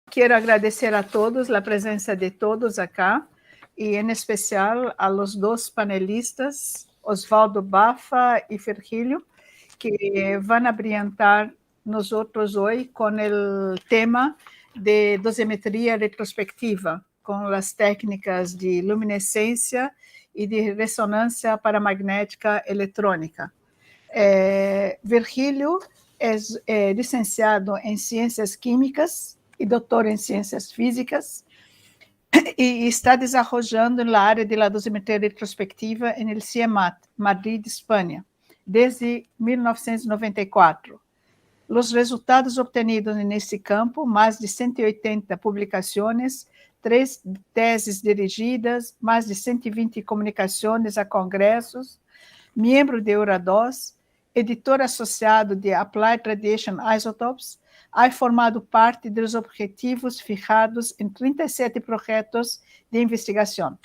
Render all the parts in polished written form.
Quiero agradecer a todos la presencia de todos acá y en especial a los dos panelistas, Osvaldo Bafa y Virgilio, que van a brillantar nosotros hoy con el tema de dosimetría retrospectiva, con las técnicas de luminescencia y de resonancia paramagnética electrónica. Virgilio es licenciado en Ciencias Químicas y doctor en Ciencias Físicas, y está desarrollando en la área de la dosimetría retrospectiva en el CIEMAT, Madrid, España, desde 1994. Los resultados obtenidos en este campo, más de 180 publicaciones, 3 teses dirigidas, más de 120 comunicaciones a congressos, miembro de Eurados, editor associado de Applied Radiation Isotopes, ha formado parte dos objetivos fijados em 37 projetos de investigação.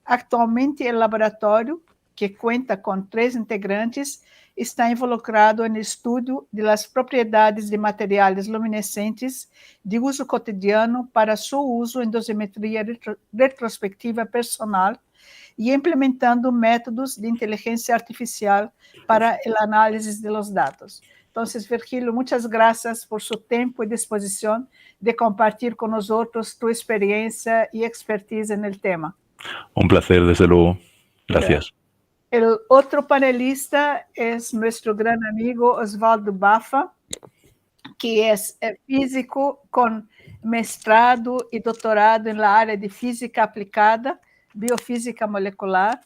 Atualmente, o laboratório, que conta com 3 integrantes, está involucrado no estudo das propriedades de materiais luminescentes de uso cotidiano para seu uso em dosimetria retrospectiva personal e implementando métodos de inteligência artificial para a análise de los dados. Então, Virgilio, muitas graças por seu tempo e disposição de compartilhar com nós tua experiência e expertise no tema. Un placer, desde luego. Gracias. El otro panelista es nuestro gran amigo Osvaldo Bafa, que es físico con mestrado y doctorado en la área de física aplicada, biofísica molecular.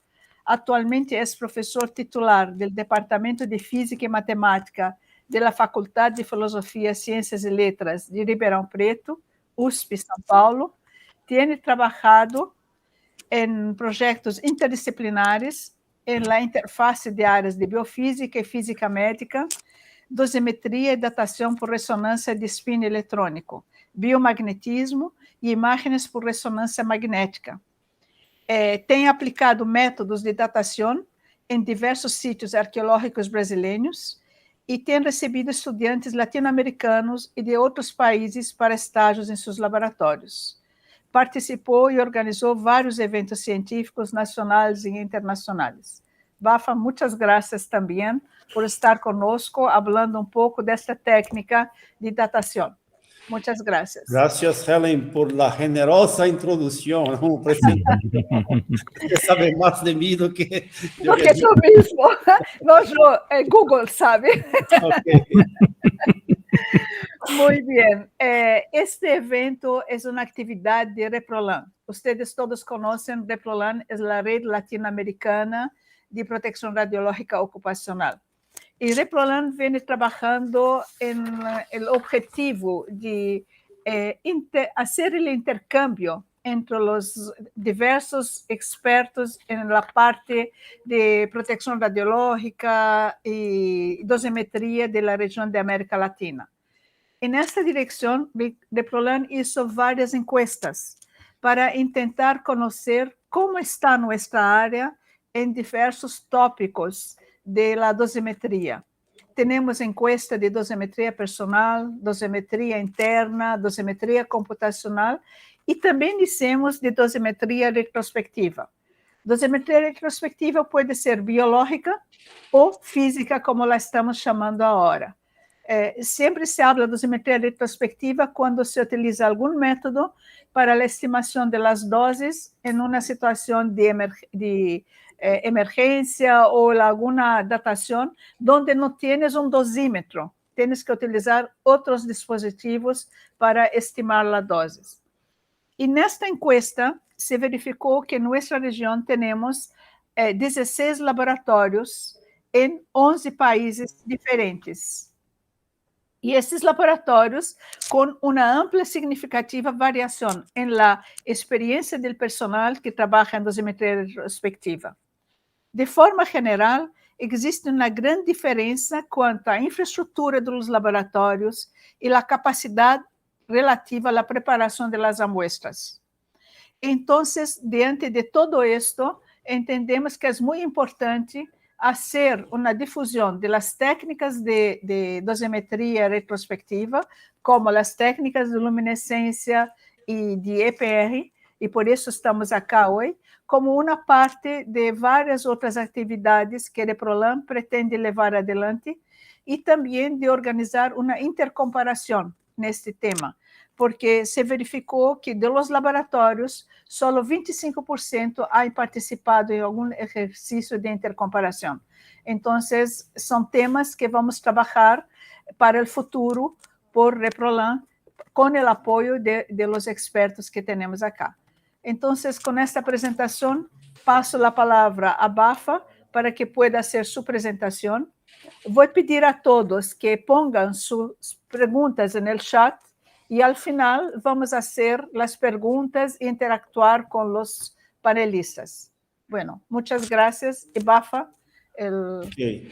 Actualmente es profesor titular del Departamento de Física y Matemática de la Facultad de Filosofía, Ciencias y Letras de Ribeirão Preto, USP, São Paulo. Tiene trabajado en proyectos interdisciplinares en la interfase de áreas de biofísica y física médica, dosimetría y datación por resonancia de spin electrónico, biomagnetismo e imagens por ressonância magnética. Tem aplicado métodos de datação em diversos sítios arqueológicos brasileiros e tem recebido estudantes latino-americanos e de outros países para estágios em seus laboratórios. Participou e organizou vários eventos científicos nacionais e internacionais. Bafa, muitas graças também por estar conosco, hablando um pouco desta técnica de datação. Muchas gracias. Gracias, Helen, por la generosa introducción. Usted sabe más de mí do que tú mismo. No, yo, Google sabe. Okay. Muy bien. Este evento es una actividad de Reprolan. Ustedes todos conocen, Reprolan es la red latinoamericana de protección radiológica ocupacional. Y Reprolan viene trabajando en el objetivo de hacer el intercambio entre los diversos expertos en la parte de protección radiológica y dosimetría de la región de América Latina. En esta dirección, Reprolan hizo varias encuestas para intentar conocer cómo está nuestra área en diversos tópicos de la dosimetría. Tenemos encuesta de dosimetría personal, dosimetría interna, dosimetría computacional y también hicimos de dosimetría retrospectiva. Dosimetría retrospectiva puede ser biológica o física, como la estamos llamando ahora. Siempre se habla de dosimetría retrospectiva cuando se utiliza algún método para la estimación de las dosis en una situación de emergência ou alguma datação onde não tienes um dosímetro, tienes que utilizar outros dispositivos para estimar a dose. E nesta encuesta se verificou que em nossa região temos 16 laboratórios em 11 países diferentes. E esses laboratórios com uma ampla e significativa variação em la experiência do personal que trabalha em dosimetria retrospectiva. De forma geral, existe uma grande diferença quanto à infraestrutura dos laboratórios e a capacidade relativa à preparação das amostras. Então, diante de todo isto, entendemos que é muito importante hacer una difusión de las técnicas de dosimetría retrospectiva, como las técnicas de luminescencia y de EPR, y por eso estamos acá hoy, como una parte de várias outras atividades que Reprolan pretende levar adelante e também de organizar uma intercomparação neste tema, porque se verificou que de los laboratórios, só 25% han participado em algum exercício de intercomparação. Então, são temas que vamos trabalhar para o futuro por Reprolan, com o apoio de los expertos que temos acá. Então, com esta apresentação, passo a palavra a Bafa para que pueda hacer su presentación. Voy a pedir a todos que pongan sus preguntas en el chat y al final vamos a hacer las preguntas e interactuar con los panelistas. Bueno, muchas gracias. Y Bafa, Okay.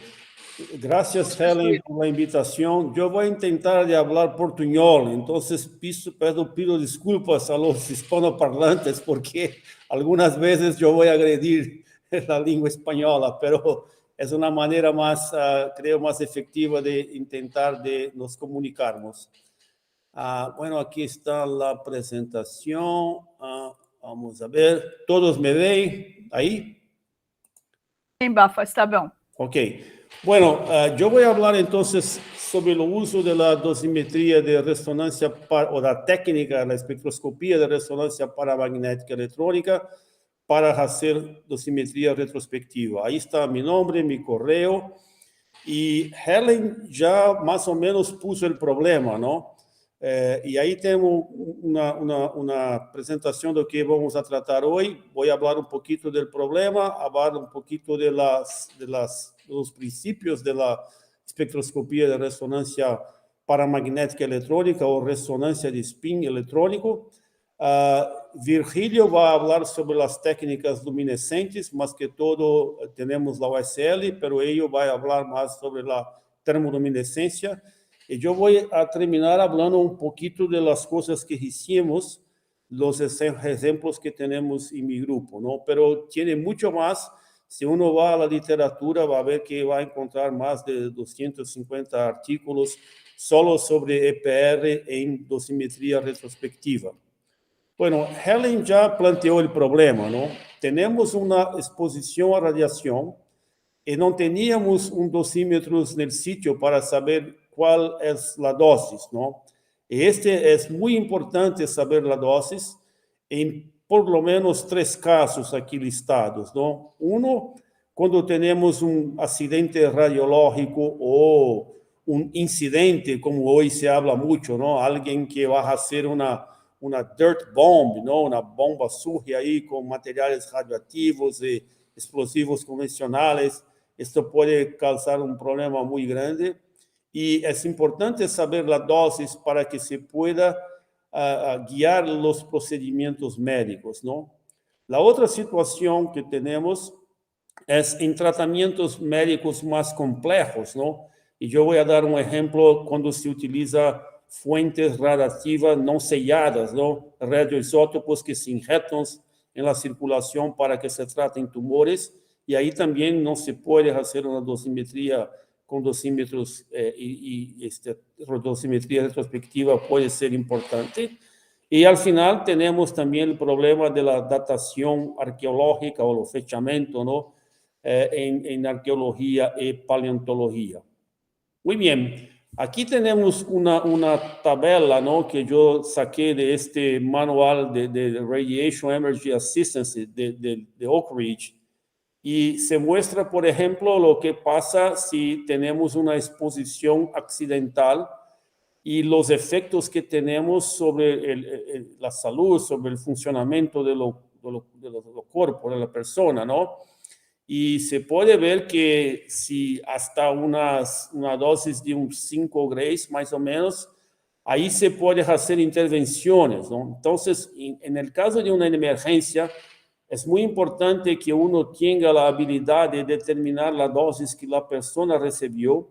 Gracias, Helen, por la invitación. Yo voy a intentar de hablar portuñol, entonces pido disculpas a los hispanoparlantes porque algunas veces yo voy a agredir la lengua española, pero es una manera más, creo, más efectiva de intentar de nos comunicarnos. Bueno, aquí está la presentación. Vamos a ver. ¿Todos me ven ahí? Sim, Bafa, está bom. Ok. Bueno, yo voy a hablar entonces sobre el uso de la dosimetría de resonancia o la técnica, la espectroscopía de resonancia paramagnética electrónica para hacer dosimetría retrospectiva. Ahí está mi nombre, mi correo, y Helen ya más o menos puso el problema, ¿no? Y ahí tengo una presentación de lo que vamos a tratar hoy. Voy a hablar un poquito del problema, hablar un poquito de los principios de la espectroscopía de resonancia paramagnética electrónica o resonancia de spin electrónico. Virgilio va a hablar sobre las técnicas luminescentes, más que todo tenemos la OSL, pero ello va a hablar más sobre la termoluminescencia. Y yo voy a terminar hablando un poquito de las cosas que hicimos, los ejemplos que tenemos en mi grupo, ¿no? Pero tiene mucho más. Si uno va a la literatura, va a ver que va a encontrar más de 250 artículos solo sobre EPR en dosimetría retrospectiva. Bueno, Helen ya planteó el problema, ¿no? Tenemos una exposición a radiación y no teníamos un dosímetro en el sitio para saber cuál es la dosis, ¿no? Y es muy importante saber la dosis en por lo menos 3 casos aquí listados, ¿no? Uno, cuando tenemos un accidente radiológico o un incidente, como hoy se habla mucho, ¿no? Alguien que va a hacer una dirt bomb, ¿no? Una bomba sucia ahí con materiales radioactivos y explosivos convencionales. Esto puede causar un problema muy grande. Y es importante saber la dosis para que se pueda guiar los procedimientos médicos, ¿no? La otra situación que tenemos es en tratamientos médicos más complejos, ¿no? Y yo voy a dar un ejemplo cuando se utiliza fuentes radiactivas no selladas, ¿no? Radioisótopos que se inyectan en la circulación para que se traten tumores, y ahí también no se puede hacer una dosimetría con dosímetros dosimetría retrospectiva puede ser importante. Y al final tenemos también el problema de la datación arqueológica o el fechamiento, ¿no? En arqueología y paleontología. Muy bien, aquí tenemos una tabla, ¿no? Que yo saqué de este manual de Radiation Emergency Assistance de Oak Ridge. Y se muestra, por ejemplo, lo que pasa si tenemos una exposición accidental y los efectos que tenemos sobre la salud, sobre el funcionamiento de los cuerpos de la persona, ¿no? Y se puede ver que si hasta una dosis de un 5 grays, más o menos, ahí se puede hacer intervenciones, ¿no? Entonces, en el caso de una emergencia, es muy importante que uno tenga la habilidad de determinar la dosis que la persona recibió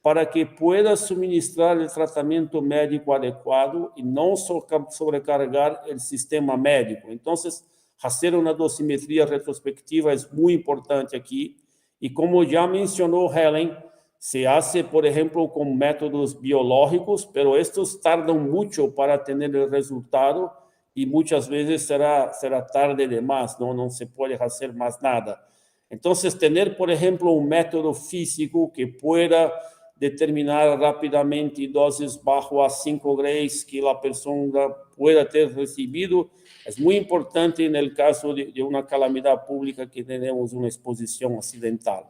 para que pueda suministrar el tratamiento médico adecuado y no sobrecargar el sistema médico. Entonces, hacer una dosimetría retrospectiva es muy importante aquí Y como ya mencionó Helen, se hace, por ejemplo, con métodos biológicos, pero estos tardan mucho para tener el resultado y muchas veces será tarde de más, no se puede hacer más nada. Entonces, tener, por ejemplo, un método físico que pueda determinar rápidamente dosis bajo a 5 grays que la persona pueda ter recibido es muy importante en el caso de una calamidad pública que tenemos una exposición accidental.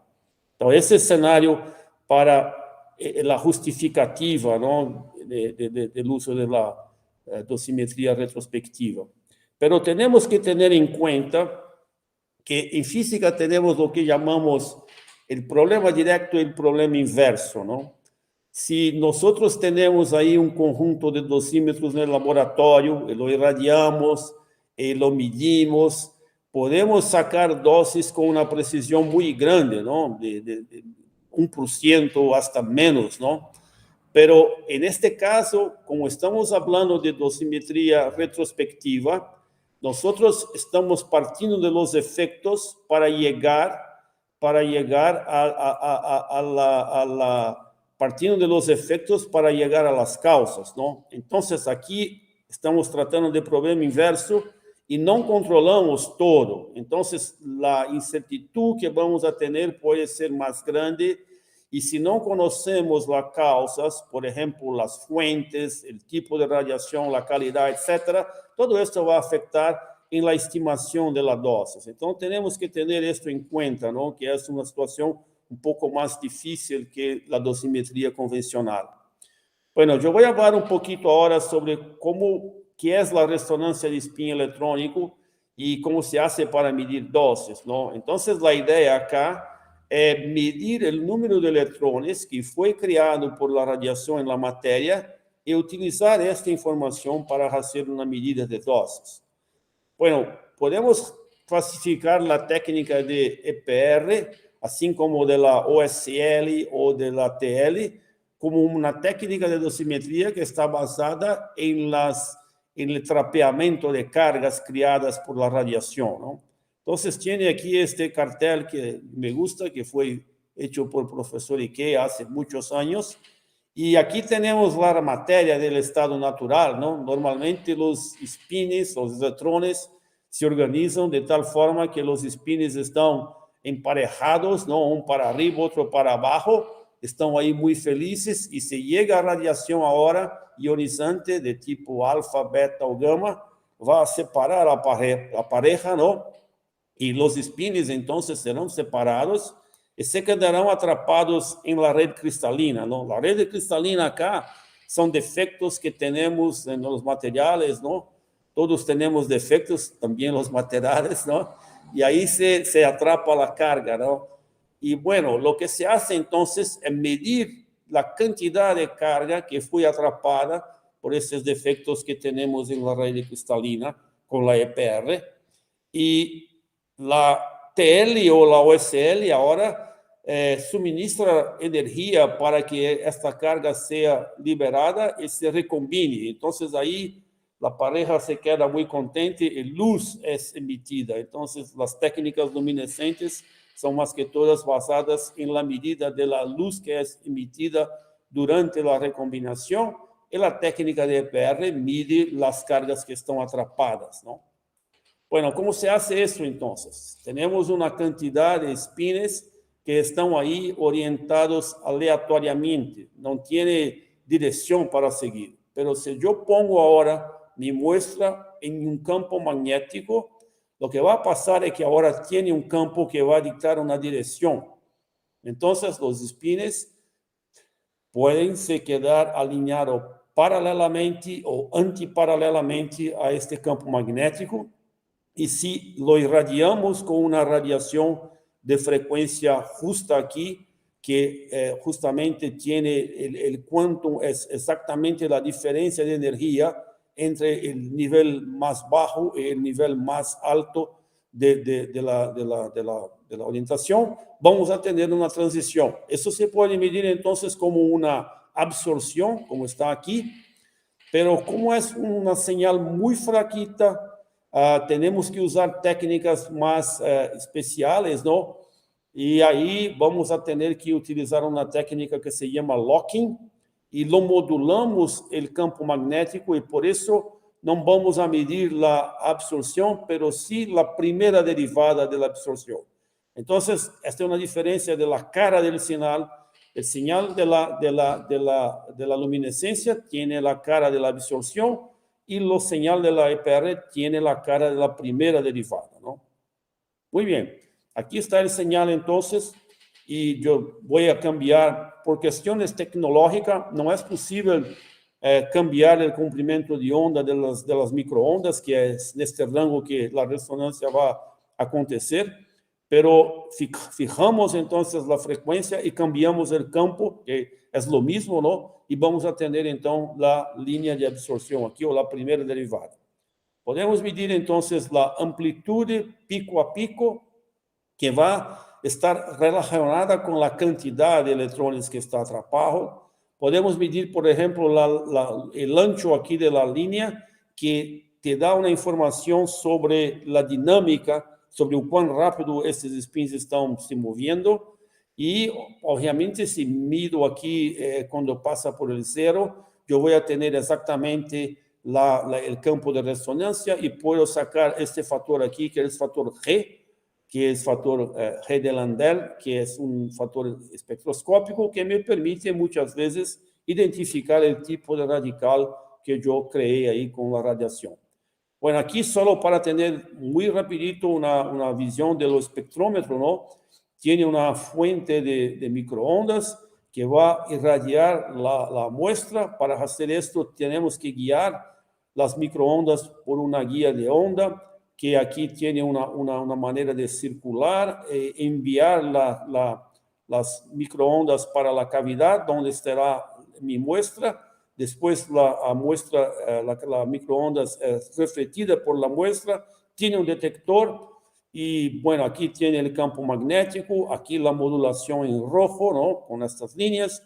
Entonces, ese escenario para la justificativa, ¿no? del uso de la dosimetría retrospectiva. Pero tenemos que tener en cuenta que en física tenemos lo que llamamos el problema directo y el problema inverso, ¿no? Si nosotros tenemos ahí un conjunto de dosímetros en el laboratorio, y lo irradiamos, y lo medimos, podemos sacar dosis con una precisión muy grande, ¿no? De 1% hasta menos, ¿no? Pero en este caso, como estamos hablando de dosimetría retrospectiva, nosotros estamos partiendo de los efectos para llegar partiendo de los efectos para llegar a las causas, ¿no? Entonces, aquí estamos tratando de problema inverso y no controlamos todo. Entonces, la incertidumbre que vamos a tener puede ser más grande y si no conocemos las causas, por ejemplo, las fuentes, el tipo de radiación, la calidad, etcétera, todo esto va a afectar en la estimación de las dosis. Entonces, tenemos que tener esto en cuenta, ¿no? Que es una situación un poco más difícil que la dosimetría convencional. Bueno, yo voy a hablar un poquito ahora sobre qué es la resonancia de spin electrónico y cómo se hace para medir dosis, ¿no? Entonces, la idea acá es medir el número de electrones que fue creado por la radiación en la materia y utilizar esta información para hacer una medida de dosis. Bueno, podemos clasificar la técnica de EPR, así como de la OSL o de la TL, como una técnica de dosimetría que está basada en el trapeamiento de cargas creadas por la radiación, ¿no? Entonces, tiene aquí este cartel que me gusta, que fue hecho por el profesor Ike hace muchos años. Y aquí tenemos la materia del estado natural, ¿no? Normalmente los spins, los electrones, se organizan de tal forma que los spins están emparejados, ¿no? Un para arriba, otro para abajo, están ahí muy felices y se llega a radiación ahora ionizante de tipo alfa, beta o gamma, va a separar la pareja, ¿no? Y los spins entonces serán separados y se quedarán atrapados en la red cristalina, ¿no? La red cristalina acá son defectos que tenemos en los materiales, ¿no? Todos tenemos defectos, también los materiales, ¿no? Y ahí se atrapa la carga, ¿no? Y bueno, lo que se hace entonces es medir la cantidad de carga que fue atrapada por esos defectos que tenemos en la red cristalina con la EPR. Y la TL o la OSL ahora suministra energía para que esta carga sea liberada y se recombine. Entonces ahí la pareja se queda muy contente y luz es emitida. Entonces las técnicas luminescentes son más que todas basadas en la medida de la luz que es emitida durante la recombinación y la técnica de EPR mide las cargas que están atrapadas, ¿no? Bueno, ¿cómo se hace eso entonces? Tenemos una cantidad de spins que están ahí orientados aleatoriamente, no tiene dirección para seguir. Pero si yo pongo ahora mi muestra en un campo magnético, lo que va a pasar es que ahora tiene un campo que va a dictar una dirección. Entonces, los spins pueden se quedar alineados paralelamente o antiparalelamente a este campo magnético. Y si lo irradiamos con una radiación de frecuencia justa aquí, que justamente tiene el quantum, es exactamente la diferencia de energía entre el nivel más bajo y el nivel más alto de la orientación, vamos a tener una transición. Eso se puede medir entonces como una absorción, como está aquí, pero como es una señal muy flaquita, tenemos que usar técnicas más especiales, ¿no? y ahí vamos a tener que utilizar una técnica que se llama locking, y lo modulamos el campo magnético, y por eso no vamos a medir la absorción, pero sí la primera derivada de la absorción. Entonces, esta es una diferencia de la cara del señal. El señal de la luminescencia tiene la cara de la absorción, y la señal de la EPR tiene la cara de la primera derivada, ¿no? Muy bien, aquí está el señal entonces, y yo voy a cambiar, por cuestiones tecnológicas, no es posible cambiar el comprimento de onda de las microondas, que es en este rango que la resonancia va a acontecer, pero fijamos entonces la frecuencia y cambiamos el campo, que es lo mismo, ¿no? Y vamos a tener entonces la línea de absorción aquí, o la primera derivada. Podemos medir entonces la amplitud pico a pico, que va a estar relacionada con la cantidad de electrones que está atrapado. Podemos medir, por ejemplo, el ancho aquí de la línea, que te da una información sobre la dinámica, sobre cuán rápido estos spins están se moviendo. Y, obviamente, si mido aquí cuando pasa por el cero, yo voy a tener exactamente el campo de resonancia, y puedo sacar este factor aquí, que es el factor G, que es factor G de Landel, que es un factor espectroscópico que me permite muchas veces identificar el tipo de radical que yo creé ahí con la radiación. Bueno, aquí solo para tener muy rapidito una visión de los espectrómetros, ¿no? Tiene una fuente de microondas que va a irradiar la muestra. Para hacer esto tenemos que guiar las microondas por una guía de onda, que aquí tiene una manera de circular, enviar las microondas para la cavidad donde estará mi muestra. Después la microondas es refletida por la muestra, tiene un detector, y bueno, aquí tiene el campo magnético, aquí la modulación en rojo, ¿no? Con estas líneas,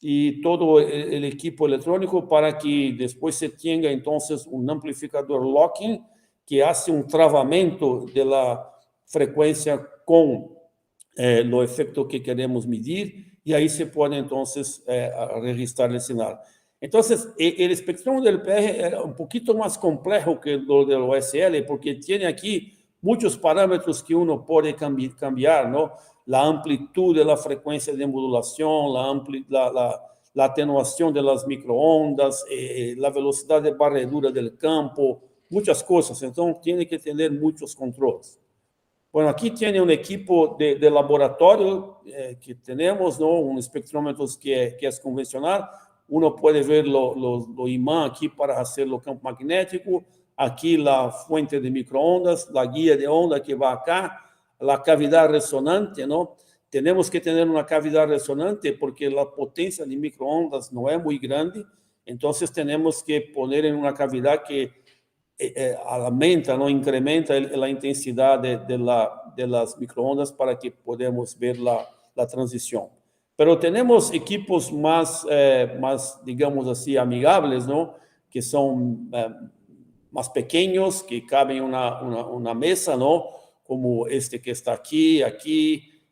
y todo el equipo electrónico para que después se tenga entonces un amplificador locking que hace un travamento de la frecuencia con los efectos que queremos medir, y ahí se puede entonces registrar el señal. Entonces, el espectro del PR era un poquito más complejo que lo del OSL, porque tiene aquí muchos parámetros que uno puede cambiar, ¿no? La amplitud de la frecuencia de modulación, la atenuación de las microondas, la velocidad de barredura del campo, muchas cosas. Entonces, tiene que tener muchos controles. Bueno, aquí tiene un equipo de laboratorio que tenemos, ¿no? Un espectrómetro que es convencional. Uno puede ver lo imán aquí para hacer el campo magnético. Aquí la fuente de microondas, la guía de onda que va acá, la cavidad resonante, ¿no? Tenemos que tener una cavidad resonante porque la potencia de microondas no es muy grande. Entonces tenemos que poner en una cavidad que aumenta, ¿no? Incrementa la intensidad de las microondas para que podamos ver la transición. Pero tenemos equipos más, digamos así, amigables, ¿no? Que son más pequeños, que caben en una mesa, ¿no? Como este que está aquí,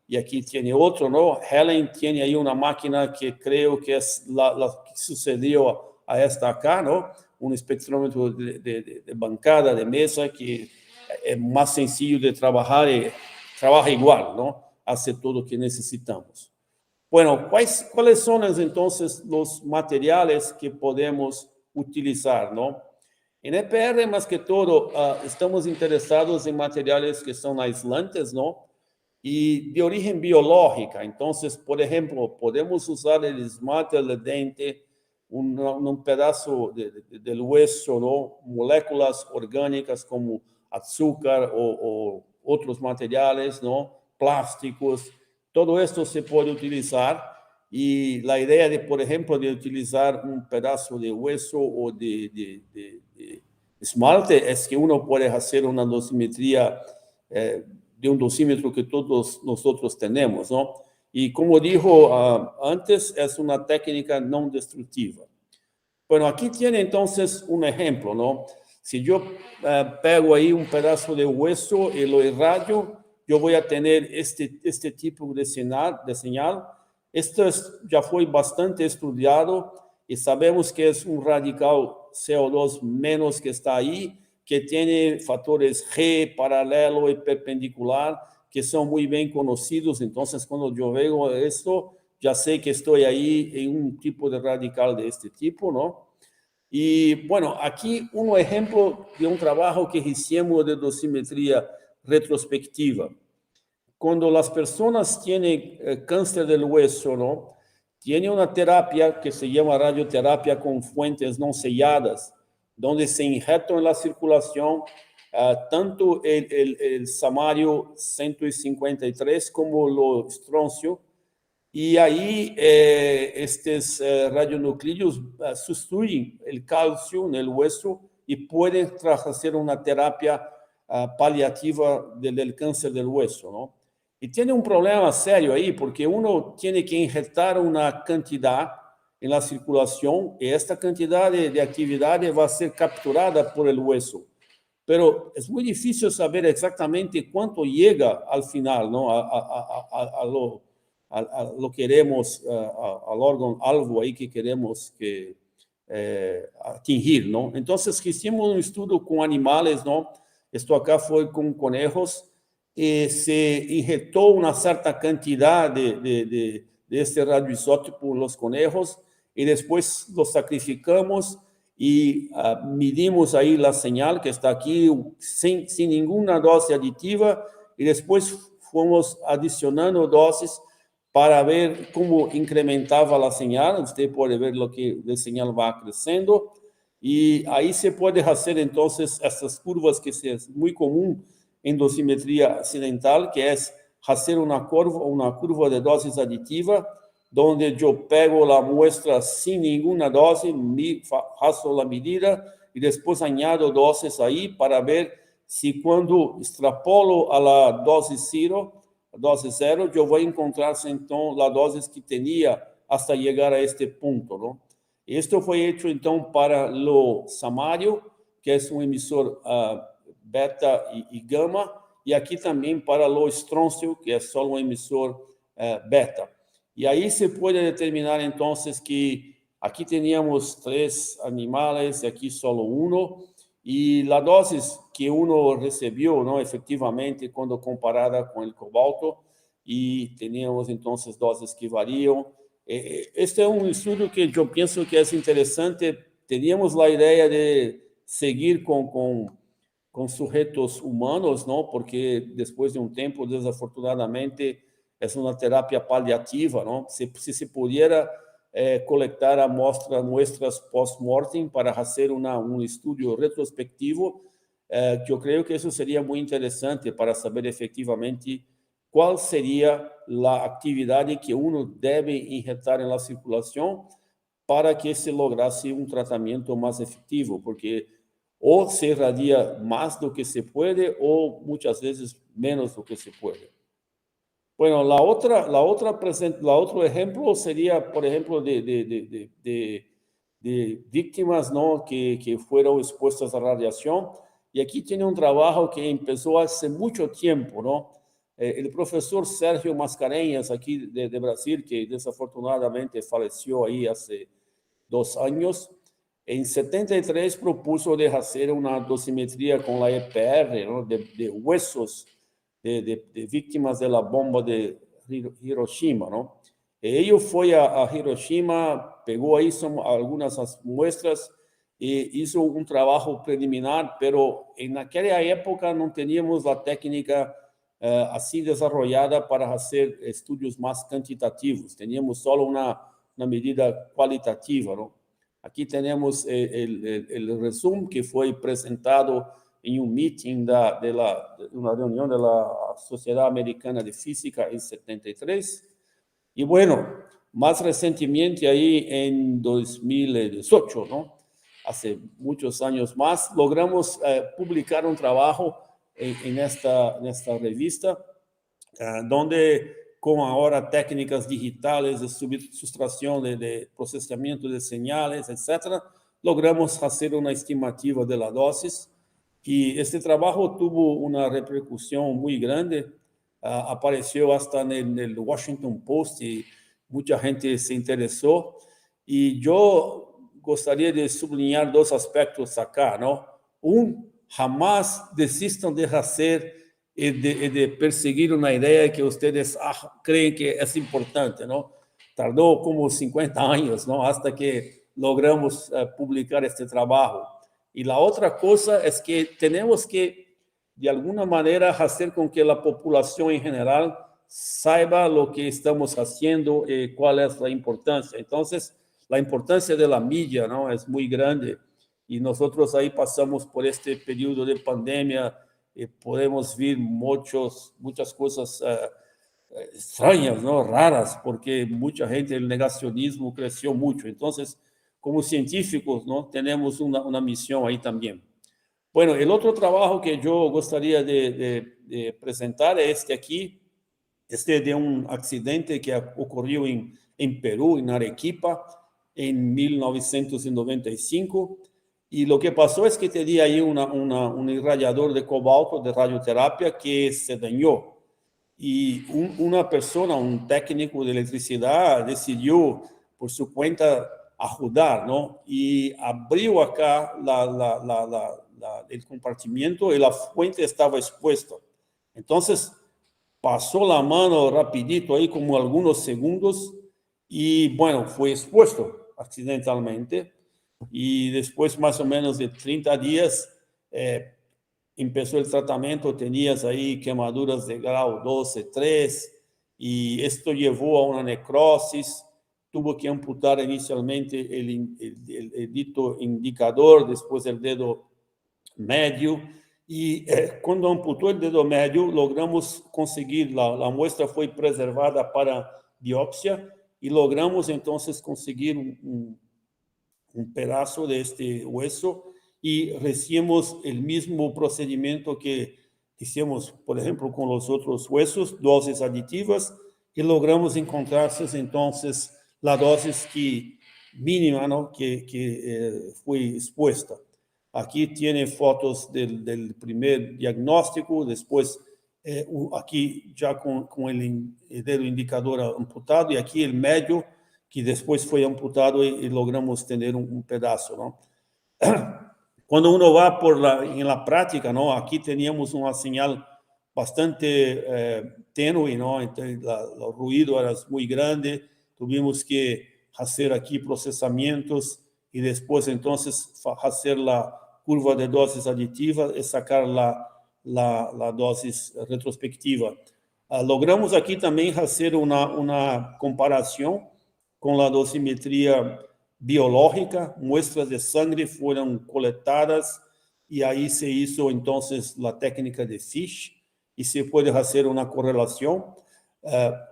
y aquí tiene otro, ¿no? Helen tiene ahí una máquina que creo que es la que sucedió a esta acá, ¿no? Un espectrómetro de bancada, de mesa, que es más sencillo de trabajar y trabaja igual, ¿no? Hace todo lo que necesitamos. Bueno, ¿cuáles son entonces los materiales que podemos utilizar, ¿no? En EPR, más que todo, estamos interesados en materiales que son aislantes, ¿no? Y de origen biológica. Entonces, por ejemplo, podemos usar el esmalte del dente, un pedazo del hueso, ¿no? Moléculas orgánicas como azúcar o otros materiales, ¿no? Plásticos. Todo esto se puede utilizar, y la idea de, por ejemplo, de utilizar un pedazo de hueso o de esmalte es que uno puede hacer una dosimetría de un dosímetro que todos nosotros tenemos, ¿no? Y como dijo antes, es una técnica no destructiva. Bueno, aquí tiene entonces un ejemplo, ¿no? Si yo pego ahí un pedazo de hueso y lo irradio, yo voy a tener este tipo de señal. Esto ya fue bastante estudiado y sabemos que es un radical CO2 menos que está ahí, que tiene factores G, paralelo y perpendicular, que son muy bien conocidos. Entonces, cuando yo veo esto, ya sé que estoy ahí en un tipo de radical de este tipo, ¿no? Y bueno, aquí un ejemplo de un trabajo que hicimos de dosimetría retrospectiva. Cuando las personas tienen cáncer del hueso, ¿no? Tiene una terapia que se llama radioterapia con fuentes no selladas, donde se inyecta en la circulación tanto el samario 153 como lo estroncio, y ahí estos radionuclidos sustituyen el calcio en el hueso y pueden hacer una terapia paliativa del cáncer del hueso, ¿no? Y tiene un problema serio ahí, porque uno tiene que inyectar una cantidad en la circulación y esta cantidad de actividad va a ser capturada por el hueso. Pero es muy difícil saber exactamente cuánto llega al final, ¿no? A lo queremos, al órgano algo ahí que queremos atingir, ¿no? Entonces, hicimos un estudio con animales, ¿no? Esto acá fue con conejos, y se inyectó una cierta cantidad de este radioisótopo en los conejos y después los sacrificamos y medimos ahí la señal que está aquí sin ninguna dosis aditiva y después fuimos adicionando dosis para ver cómo incrementaba la señal. Usted puede ver lo que la señal va creciendo y ahí se puede hacer entonces estas curvas que es muy común en dosimetría accidental, que es hacer una curva de dosis aditiva, donde yo pego la muestra sin ninguna dosis, hago la medida y después añado dosis ahí para ver si cuando extrapolo a la dosis cero, yo voy a encontrar entonces la dosis que tenía hasta llegar a este punto, ¿no? Esto fue hecho entonces para lo samario, que es un emisor beta y gamma, y aquí también para lo estroncio, que es solo un emisor beta. Y ahí se puede determinar entonces que aquí teníamos 3 animales y aquí solo uno, y la dosis que uno recibió, ¿no? Efectivamente, cuando comparada con el cobalto, y teníamos entonces dosis que varían. Este es un estudio que yo pienso que es interesante. Teníamos la idea de seguir con sujetos humanos, ¿no? Porque después de un tiempo, desafortunadamente, es una terapia paliativa, ¿no? Si se pudiera colectar muestras post-mortem para hacer un estudio retrospectivo, yo creo que eso sería muy interesante para saber efectivamente cuál sería la actividad que uno debe inyectar en la circulación para que se lograse un tratamiento más efectivo, porque o se irradia más do que se puede o muchas veces menos do que se puede. Bueno, otro ejemplo sería, por ejemplo, de víctimas, ¿no? que fueron expuestas a radiación. Y aquí tiene un trabajo que empezó hace mucho tiempo, ¿no? El profesor Sergio Mascarenhas, aquí de Brasil, que desafortunadamente falleció ahí hace 2 años, en 73 propuso de hacer una dosimetría con la EPR, ¿no? de huesos de víctimas de la bomba de Hiroshima, ¿no? Ellos fue a Hiroshima, pegó ahí algunas muestras y hizo un trabajo preliminar, pero en aquella época no teníamos la técnica así desarrollada para hacer estudios más cuantitativos. Teníamos solo una medida cualitativa, ¿no? Aquí tenemos el resumen que fue presentado en un meeting de una reunión de la Sociedad Americana de Física en 73. Y bueno, más recientemente ahí en 2018, ¿no? Hace muchos años más, logramos publicar un trabajo en esta revista, donde con ahora técnicas digitales de sustracción, de procesamiento de señales, etc., logramos hacer una estimativa de la dosis. Y este trabajo tuvo una repercusión muy grande. apareció hasta en el Washington Post y mucha gente se interesó. Y yo gostaria de subrayar dos aspectos acá, ¿no? Jamás desistan de hacer y de perseguir una idea que ustedes creen que es importante, ¿no? Tardó como 50 años, ¿no? Hasta que logramos publicar este trabajo. Y la otra cosa es que tenemos que, de alguna manera, hacer con que la población en general saiba lo que estamos haciendo y cuál es la importancia. Entonces, la importancia de la media, ¿no? Es muy grande. Y nosotros ahí pasamos por este periodo de pandemia y podemos ver muchas cosas extrañas, ¿no? Raras, porque mucha gente, el negacionismo creció mucho. Entonces, como científicos, ¿no? Tenemos una misión ahí también. Bueno, el otro trabajo que yo gustaría de presentar es este aquí, de un accidente que ocurrió en Perú, en Arequipa, en 1995. Y lo que pasó es que tenía ahí un irradiador de cobalto de radioterapia que se dañó. Y una persona, un técnico de electricidad, decidió por su cuenta ajudar, ¿no? Y abrió acá el compartimiento y la fuente estaba expuesta. Entonces, pasó la mano rapidito ahí, como algunos segundos, y bueno, fue expuesto accidentalmente. Y después, más o menos de 30 días, empezó el tratamiento, tenías ahí quemaduras de grado 12, 3, y esto llevó a una necrosis. Tuvo que amputar inicialmente el dedo indicador, después el dedo medio, y cuando amputó el dedo medio, logramos conseguir, la muestra fue preservada para biopsia, y logramos entonces conseguir un pedazo de este hueso, y recibimos el mismo procedimiento que hicimos, por ejemplo, con los otros huesos, dosis aditivas, y logramos encontrar entonces la dosis mínima, ¿no? que fue expuesta. Aquí tiene fotos del primer diagnóstico, después aquí ya con el dedo indicador amputado, y aquí el medio, que después fue amputado y logramos tener un pedazo, ¿no? Cuando uno va en la práctica, ¿no? Aquí teníamos una señal bastante tenue, ¿no? Entonces, el ruido era muy grande, tuvimos que hacer aquí procesamientos y después entonces hacer la curva de dosis aditiva y sacar la dosis retrospectiva. Logramos aquí también hacer una comparación con la dosimetría biológica. Muestras de sangre fueron coletadas y ahí se hizo entonces la técnica de Fish y se puede hacer una correlación.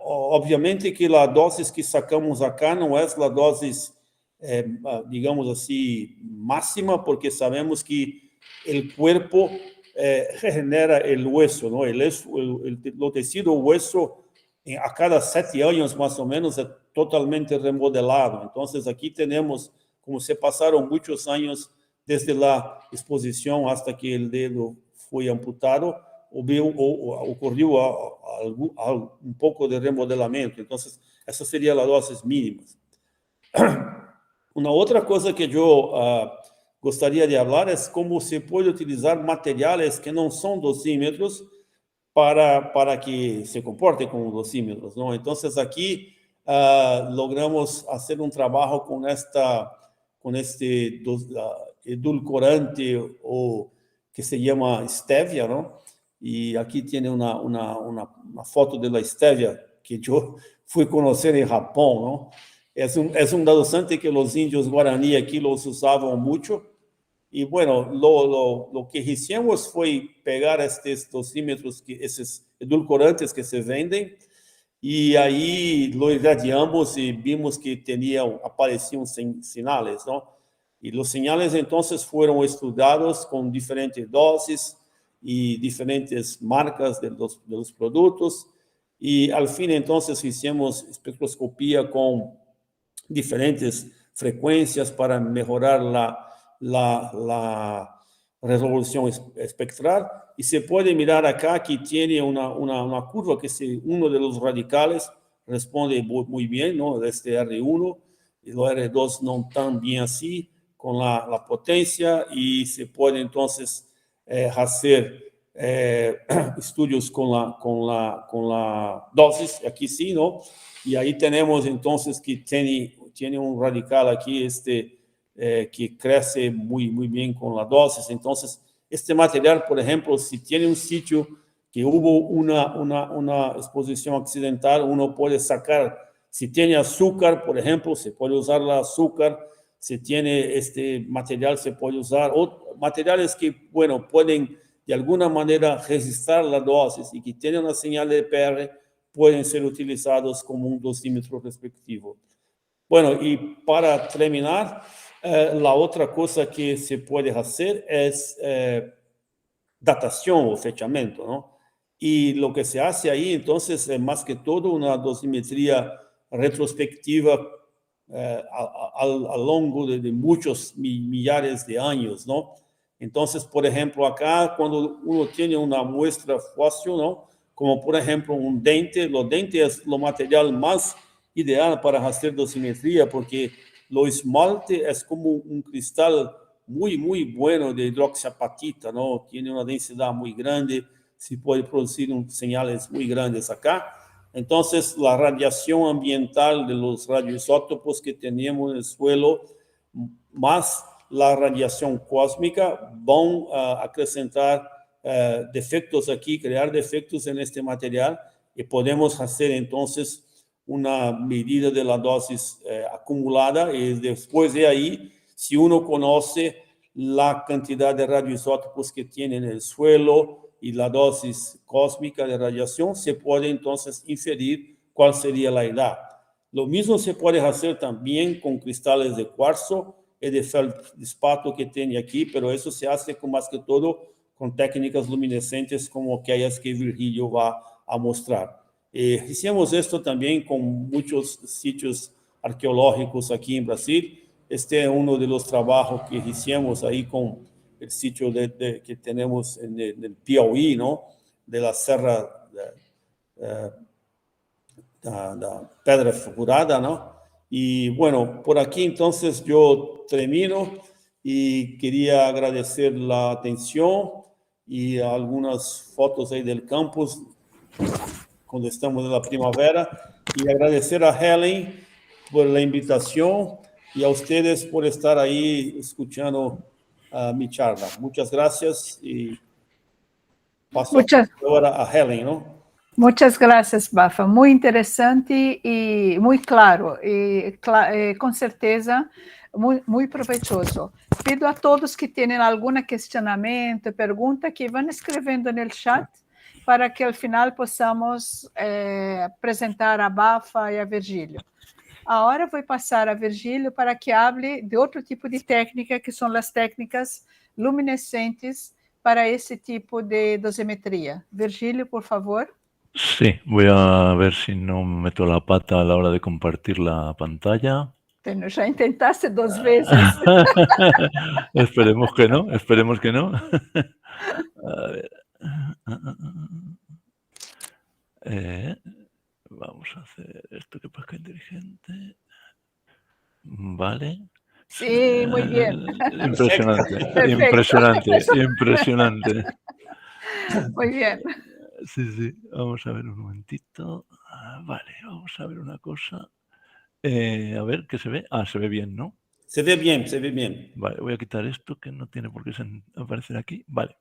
Obviamente que la dosis que sacamos acá no es la dosis, digamos así, máxima, porque sabemos que el cuerpo regenera el hueso, ¿no? El tejido hueso a cada 7 años más o menos es totalmente remodelado. Entonces aquí tenemos como se pasaron muchos años desde la exposición hasta que el dedo fue amputado, ocurrió un poco de remodelamiento. Entonces esa sería la dosis mínima. Una otra cosa que yo gostaria de hablar es cómo se puede utilizar materiales que no son dosímetros para que se comporte como dosímetros, ¿no? Entonces aquí logramos hacer un trabajo con este edulcorante o que se llama stevia, ¿no? Y aquí tiene una foto de la stevia que yo fui conocer en Japón, ¿no? Es un endulzante que los indios guaraní aquí los usaban mucho. Y bueno, lo que hicimos fue pegar estos dosímetros, esos edulcorantes que se venden, y ahí lo irradiamos y vimos que aparecían señales, ¿no? Y los señales entonces fueron estudiados con diferentes dosis y diferentes marcas de los productos, y al fin entonces hicimos espectroscopía con diferentes frecuencias para mejorar la resolución espectral, y se puede mirar acá que tiene una curva que uno de los radicales responde muy bien, ¿no? Este R1, y el R2 no tan bien así, con la potencia, y se puede entonces hacer estudios con la dosis, aquí sí, ¿no? Y ahí tenemos entonces que tiene un radical aquí, que crece muy bien con la dosis. Entonces, este material, por ejemplo, si tiene un sitio que hubo una exposición accidental, uno puede sacar, si tiene azúcar, por ejemplo, se puede usar el azúcar, si tiene este material, se puede usar materiales que, bueno, pueden de alguna manera registrar la dosis y que tienen una señal de EPR, pueden ser utilizados como un dosímetro respectivo. Bueno, y para terminar, la otra cosa que se puede hacer es datación o fechamiento, ¿no? Y lo que se hace ahí, entonces, es más que todo una dosimetría retrospectiva a lo largo de muchos millares de años, ¿no? Entonces, por ejemplo, acá, cuando uno tiene una muestra fósil, ¿no? Como, por ejemplo, un dente, los dentes es lo material más ideal para hacer dosimetría, porque lo esmalte es como un cristal muy bueno de hidroxiapatita, ¿no? Tiene una densidad muy grande, se puede producir señales muy grandes acá. Entonces, la radiación ambiental de los radioisótopos que tenemos en el suelo, más la radiación cósmica, van a acrescentar defectos aquí, crear defectos en este material, y podemos hacer entonces una medida de la dosis acumulada, y después de ahí, si uno conoce la cantidad de radioisótopos que tiene en el suelo y la dosis cósmica de radiación, se puede entonces inferir cuál sería la edad. Lo mismo se puede hacer también con cristales de cuarzo y de feldespato que tiene aquí, pero eso se hace con más que todo con técnicas luminescentes como aquellas que Virgilio va a mostrar. Hicimos esto también con muchos sitios arqueológicos aquí en Brasil. Este es uno de los trabajos que hicimos ahí con el sitio que tenemos en el Piauí, ¿no? De la Serra da Pedra Furada, ¿no? Y bueno, por aquí entonces yo termino y quería agradecer la atención y algunas fotos ahí del campus cuando estamos en la primavera, y agradecer a Helen por la invitación y a ustedes por estar ahí escuchando mi charla. Muchas gracias y paso ahora a Helen, ¿no? Muchas gracias, Bafa. Muy interesante y muy claro. E com certeza, muito proveitoso. Pido a todos que tenham algum questionamento, pergunta, que vão escrevendo no chat para que, ao final, possamos apresentar a Bafa e a Virgílio. Agora vou passar a Virgílio para que hable de outro tipo de técnica, que são as técnicas luminescentes para esse tipo de dosimetria. Virgílio, por favor. Sí, voy a ver si no meto la pata a la hora de compartir la pantalla. Bueno, ya intentaste 2 veces. Esperemos que no, esperemos que no. A ver. Vamos a hacer esto que parezca inteligente. Vale. Sí, muy bien. Impresionante, Perfecto. impresionante, impresionante. Muy bien. Sí, sí. Vamos a ver un momentito. Vale, vamos a ver una cosa. A ver, ¿qué se ve? Se ve bien, ¿no? Se ve bien, se ve bien. Vale, voy a quitar esto que no tiene por qué aparecer aquí. Vale.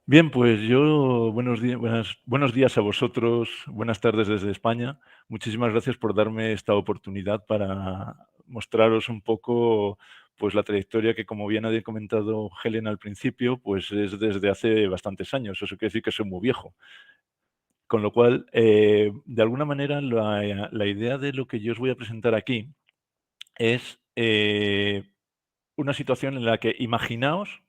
Bien, pues yo, buenos días a vosotros, buenas tardes desde España. Muchísimas gracias por darme esta oportunidad para mostraros un poco pues la trayectoria que, como bien había comentado Helen al principio, pues es desde hace bastantes años. Eso quiere decir que soy muy viejo. Con lo cual, de alguna manera, la idea de lo que yo os voy a presentar aquí es una situación en la que imaginaos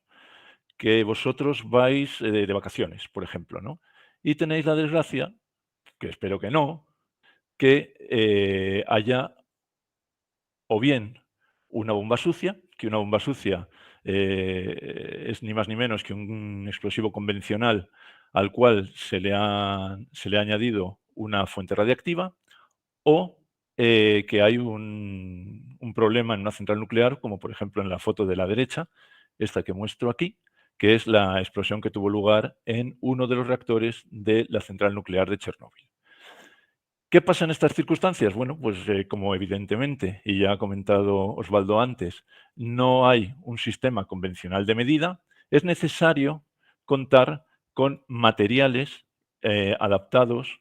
que vosotros vais de vacaciones, por ejemplo, ¿no? Y tenéis la desgracia, que espero que no, que haya o bien una bomba sucia, que una bomba sucia es ni más ni menos que un explosivo convencional al cual se le ha añadido una fuente radiactiva, o que hay un problema en una central nuclear, como por ejemplo en la foto de la derecha, esta que muestro aquí, que es la explosión que tuvo lugar en uno de los reactores de la central nuclear de Chernóbil. ¿Qué pasa en estas circunstancias? Bueno, pues como evidentemente, y ya ha comentado Osvaldo antes, no hay un sistema convencional de medida, es necesario contar con materiales adaptados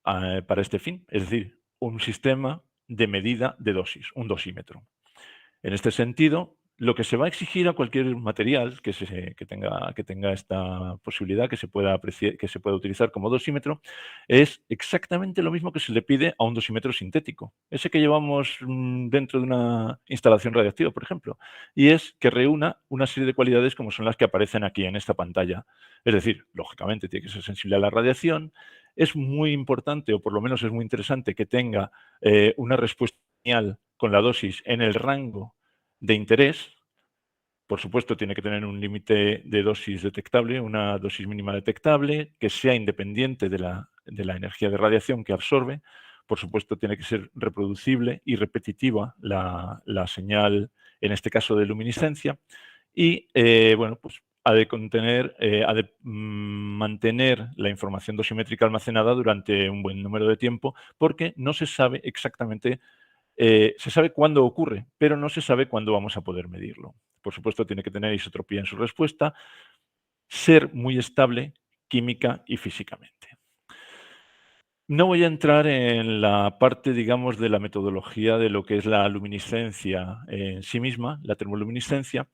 para este fin, es decir, un sistema de medida de dosis, un dosímetro. En este sentido, lo que se va a exigir a cualquier material que tenga esta posibilidad, que se pueda utilizar como dosímetro, es exactamente lo mismo que se le pide a un dosímetro sintético, ese que llevamos dentro de una instalación radiactiva, por ejemplo, y es que reúna una serie de cualidades como son las que aparecen aquí en esta pantalla. Es decir, lógicamente tiene que ser sensible a la radiación, es muy importante, o por lo menos es muy interesante, que tenga una respuesta lineal con la dosis en el rango de interés. Por supuesto, tiene que tener un límite de dosis detectable, una dosis mínima detectable, que sea independiente de la energía de radiación que absorbe. Por supuesto, tiene que ser reproducible y repetitiva la señal, en este caso de luminiscencia. Y, bueno, pues ha de mantener la información dosimétrica almacenada durante un buen número de tiempo, porque no se sabe exactamente. Se sabe cuándo ocurre, pero no se sabe cuándo vamos a poder medirlo. Por supuesto, tiene que tener isotropía en su respuesta, ser muy estable química y físicamente. No voy a entrar en la parte, digamos, de la metodología de lo que es la luminiscencia en sí misma, la termoluminiscencia,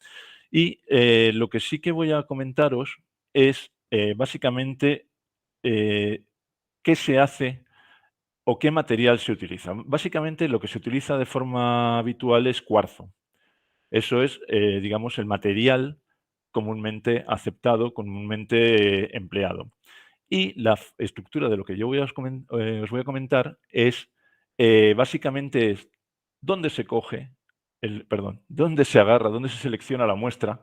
y lo que sí que voy a comentaros es básicamente qué se hace o qué material se utiliza. Básicamente lo que se utiliza de forma habitual es cuarzo. Eso es, digamos, el material comúnmente aceptado, comúnmente empleado. Y la estructura de lo que yo os voy a comentar es, básicamente, es dónde se coge, dónde se agarra, dónde se selecciona la muestra,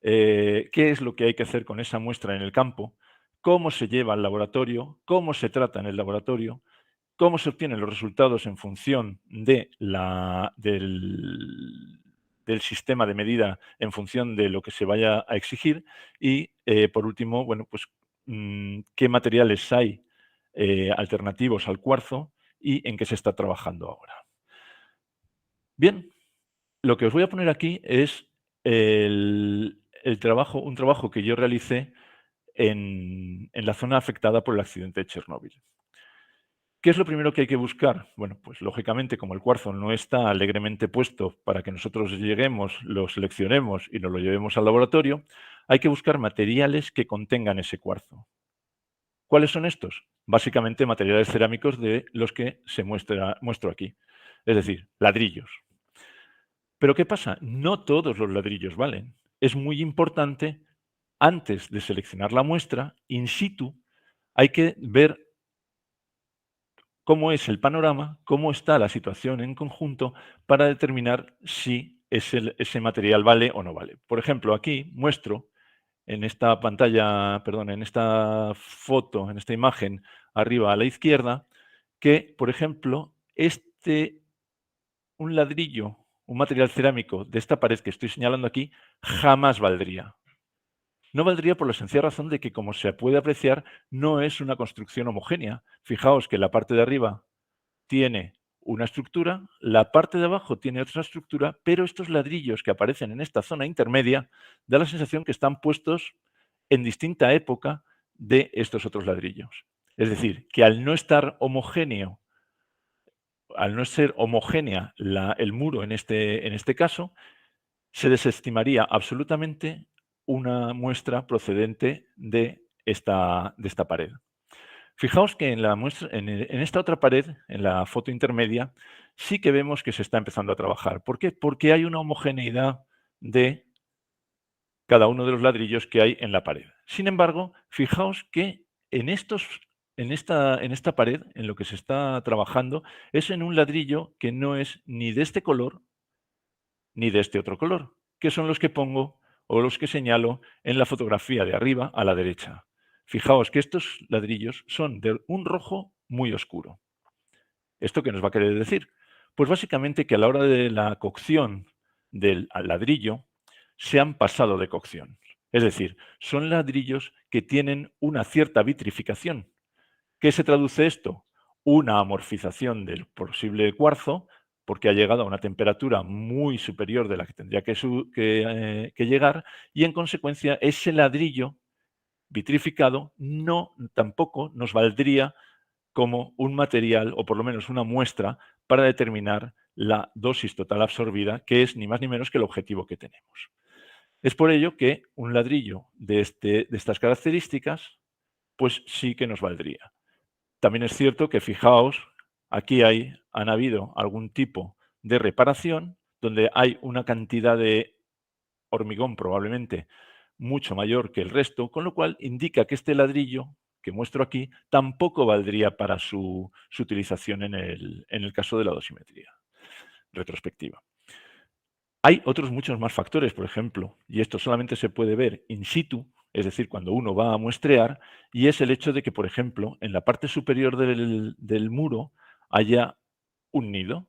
qué es lo que hay que hacer con esa muestra en el campo, cómo se lleva al laboratorio, cómo se trata en el laboratorio, cómo se obtienen los resultados en función del sistema de medida, en función de lo que se vaya a exigir y, por último, bueno, pues qué materiales hay alternativos al cuarzo y en qué se está trabajando ahora. Bien, lo que os voy a poner aquí es un trabajo que yo realicé en la zona afectada por el accidente de Chernóbil. ¿Qué es lo primero que hay que buscar? Bueno, pues lógicamente, como el cuarzo no está alegremente puesto para que nosotros lleguemos, lo seleccionemos y nos lo llevemos al laboratorio, hay que buscar materiales que contengan ese cuarzo. ¿Cuáles son estos? Básicamente materiales cerámicos de los que muestro aquí, es decir, ladrillos. Pero ¿qué pasa? No todos los ladrillos valen. Es muy importante, antes de seleccionar la muestra, in situ, hay que ver cómo es el panorama, cómo está la situación en conjunto para determinar si ese material vale o no vale. Por ejemplo, aquí muestro en esta pantalla, perdón, en esta foto, en esta imagen arriba a la izquierda, que, por ejemplo, un ladrillo, un material cerámico de esta pared que estoy señalando aquí, jamás valdría. No valdría por la sencilla razón de que, como se puede apreciar, no es una construcción homogénea. Fijaos que la parte de arriba tiene una estructura, la parte de abajo tiene otra estructura, pero estos ladrillos que aparecen en esta zona intermedia da la sensación que están puestos en distinta época de estos otros ladrillos. Es decir, que al no estar homogéneo, al no ser homogénea el muro en este caso, se desestimaría absolutamente una muestra procedente de esta pared. Fijaos que en esta otra pared, en la foto intermedia, sí que vemos que se está empezando a trabajar. ¿Por qué? Porque hay una homogeneidad de cada uno de los ladrillos que hay en la pared. Sin embargo, fijaos que en esta pared, en lo que se está trabajando, es en un ladrillo que no es ni de este color ni de este otro color. que son los que pongo o los que señalo en la fotografía de arriba a la derecha. Fijaos que estos ladrillos son de un rojo muy oscuro. ¿Esto qué nos va a querer decir? Pues básicamente que a la hora de la cocción del ladrillo se han pasado de cocción. Es decir, son ladrillos que tienen una cierta vitrificación. ¿Qué se traduce esto? Una amorfización del posible cuarzo, porque ha llegado a una temperatura muy superior de la que tendría que llegar, y en consecuencia ese ladrillo vitrificado tampoco nos valdría como un material, o por lo menos una muestra, para determinar la dosis total absorbida, que es ni más ni menos que el objetivo que tenemos. Es por ello que un ladrillo de estas características, pues sí que nos valdría. También es cierto que, fijaos, aquí han habido algún tipo de reparación donde hay una cantidad de hormigón probablemente mucho mayor que el resto, con lo cual indica que este ladrillo que muestro aquí tampoco valdría para su utilización en el caso de la dosimetría retrospectiva. Hay otros muchos más factores, por ejemplo, y esto solamente se puede ver in situ, es decir, cuando uno va a muestrear, y es el hecho de que, por ejemplo, en la parte superior del muro haya un nido.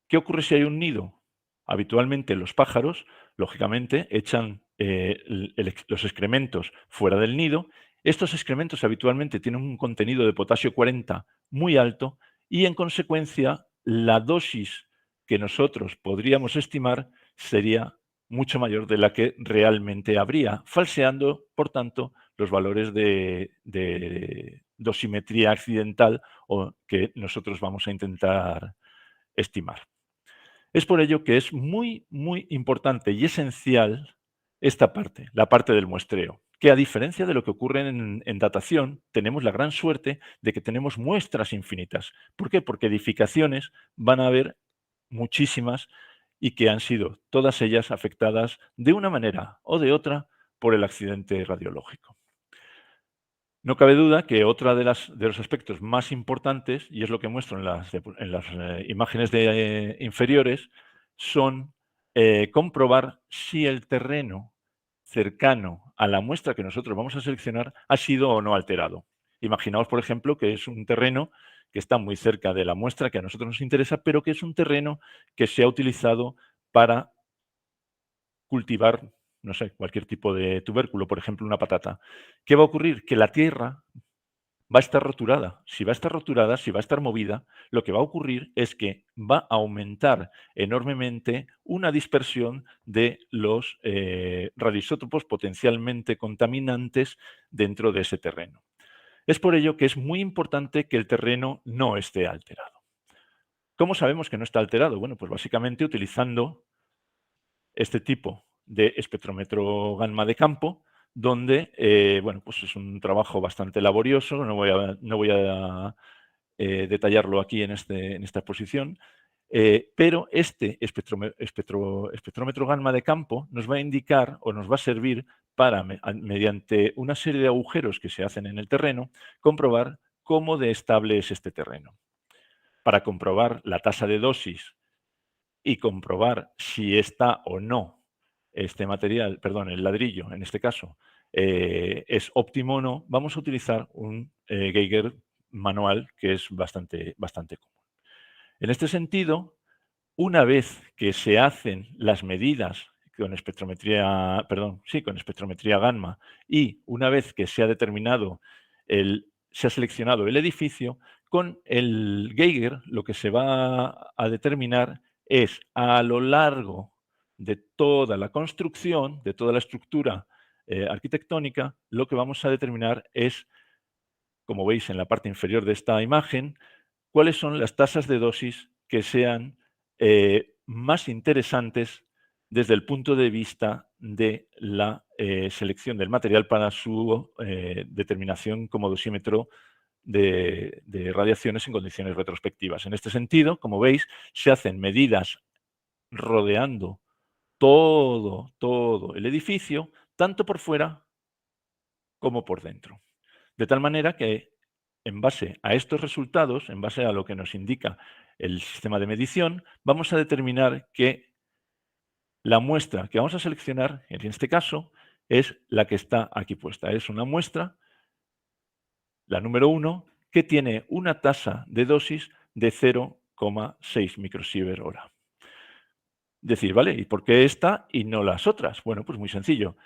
¿Qué ocurre si hay un nido? Habitualmente los pájaros, lógicamente, echan los excrementos fuera del nido. Estos excrementos habitualmente tienen un contenido de potasio 40 muy alto y, en consecuencia, la dosis que nosotros podríamos estimar sería mucho mayor de la que realmente habría, falseando, por tanto, los valores de dosimetría accidental o que nosotros vamos a intentar estimar. Es por ello que es muy, muy importante y esencial esta parte, la parte del muestreo, que a diferencia de lo que ocurre en datación, tenemos la gran suerte de que tenemos muestras infinitas. ¿Por qué? Porque edificaciones van a haber muchísimas y que han sido todas ellas afectadas de una manera o de otra por el accidente radiológico. No cabe duda que otro de los aspectos más importantes, y es lo que muestro en las imágenes inferiores, son comprobar si el terreno cercano a la muestra que nosotros vamos a seleccionar ha sido o no alterado. Imaginaos, por ejemplo, que es un terreno que está muy cerca de la muestra que a nosotros nos interesa, pero que es un terreno que se ha utilizado para cultivar, no sé, cualquier tipo de tubérculo, por ejemplo, una patata. ¿Qué va a ocurrir? Que la tierra va a estar roturada. Si va a estar roturada, si va a estar movida, lo que va a ocurrir es que va a aumentar enormemente una dispersión de los radioisótopos potencialmente contaminantes dentro de ese terreno. Es por ello que es muy importante que el terreno no esté alterado. ¿Cómo sabemos que no está alterado? Bueno, pues básicamente utilizando este tipo de espectrómetro gamma de campo, donde, bueno, pues es un trabajo bastante laborioso, no voy a detallarlo aquí en esta exposición, pero este espectrómetro gamma de campo nos va a indicar o nos va a servir para, mediante una serie de agujeros que se hacen en el terreno, comprobar cómo de estable es este terreno. Para comprobar la tasa de dosis y comprobar si está o no este material, perdón, el ladrillo en este caso, es óptimo o no, vamos a utilizar un Geiger manual que es bastante común. En este sentido, una vez que se hacen las medidas con espectrometría gamma y una vez que se ha determinado se ha seleccionado el edificio, con el Geiger lo que se va a determinar es a lo largo de toda la construcción, de toda la estructura arquitectónica, lo que vamos a determinar es, como veis en la parte inferior de esta imagen, cuáles son las tasas de dosis que sean más interesantes desde el punto de vista de la selección del material para su determinación como dosímetro de radiaciones en condiciones retrospectivas. En este sentido, como veis, se hacen medidas rodeando todo el edificio, tanto por fuera como por dentro. De tal manera que, en base a estos resultados, en base a lo que nos indica el sistema de medición, vamos a determinar que La muestra que vamos a seleccionar, en este caso, es la que está aquí puesta. Es una muestra, la número 1, que tiene una tasa de dosis de 0,6 microsievert hora. Decir, ¿vale? ¿Y por qué esta y no las otras? Bueno, pues muy sencillo.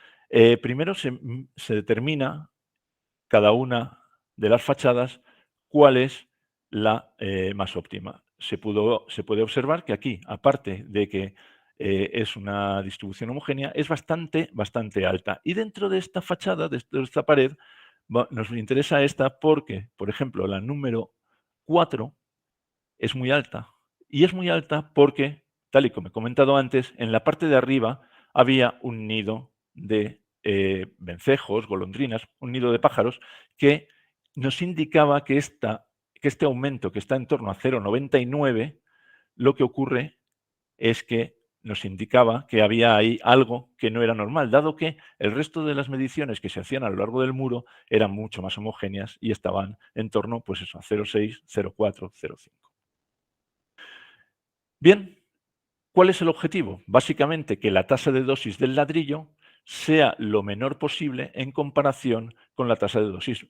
Primero se determina cada una de las fachadas cuál es la más óptima. Se puede observar que aquí, aparte de que es una distribución homogénea, es bastante alta. Y dentro de esta fachada, de esta pared, nos interesa esta porque, por ejemplo, la número 4 es muy alta. Y es muy alta porque, tal y como he comentado antes, en la parte de arriba había un nido de vencejos, golondrinas, un nido de pájaros, que nos indicaba que este aumento, que está en torno a 0,99, lo que ocurre es que nos indicaba que había ahí algo que no era normal, dado que el resto de las mediciones que se hacían a lo largo del muro eran mucho más homogéneas y estaban en torno, pues eso, a 0,6, 0,4, 0,5. Bien, ¿cuál es el objetivo? Básicamente que la tasa de dosis del ladrillo sea lo menor posible en comparación con la tasa de dosis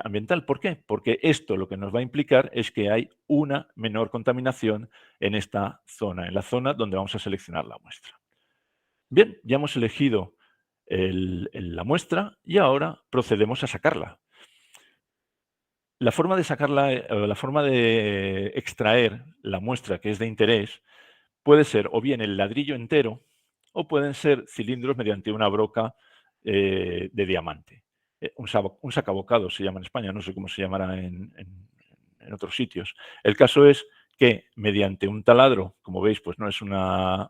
ambiental. ¿Por qué? Porque esto lo que nos va a implicar es que hay una menor contaminación en esta zona, en la zona donde vamos a seleccionar la muestra. Bien, ya hemos elegido la muestra y ahora procedemos a sacarla. La forma de sacarla, la forma de extraer la muestra que es de interés puede ser o bien el ladrillo entero o pueden ser cilindros mediante una broca de diamante. Un sacabocado se llama en España, no sé cómo se llamará en otros sitios. El caso es que mediante un taladro, como veis, pues no es una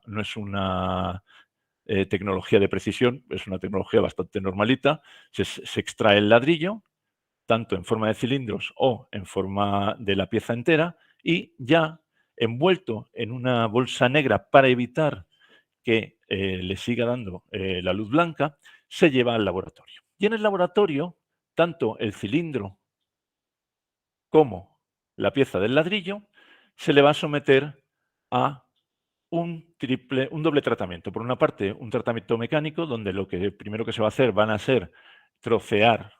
tecnología de precisión, es una tecnología bastante normalita, se extrae el ladrillo, tanto en forma de cilindros o en forma de la pieza entera, y ya envuelto en una bolsa negra para evitar que le siga dando la luz blanca, se lleva al laboratorio. Y en el laboratorio, tanto el cilindro como la pieza del ladrillo se le va a someter a un doble tratamiento. Por una parte, un tratamiento mecánico, donde lo que primero que se va a hacer van a ser trocear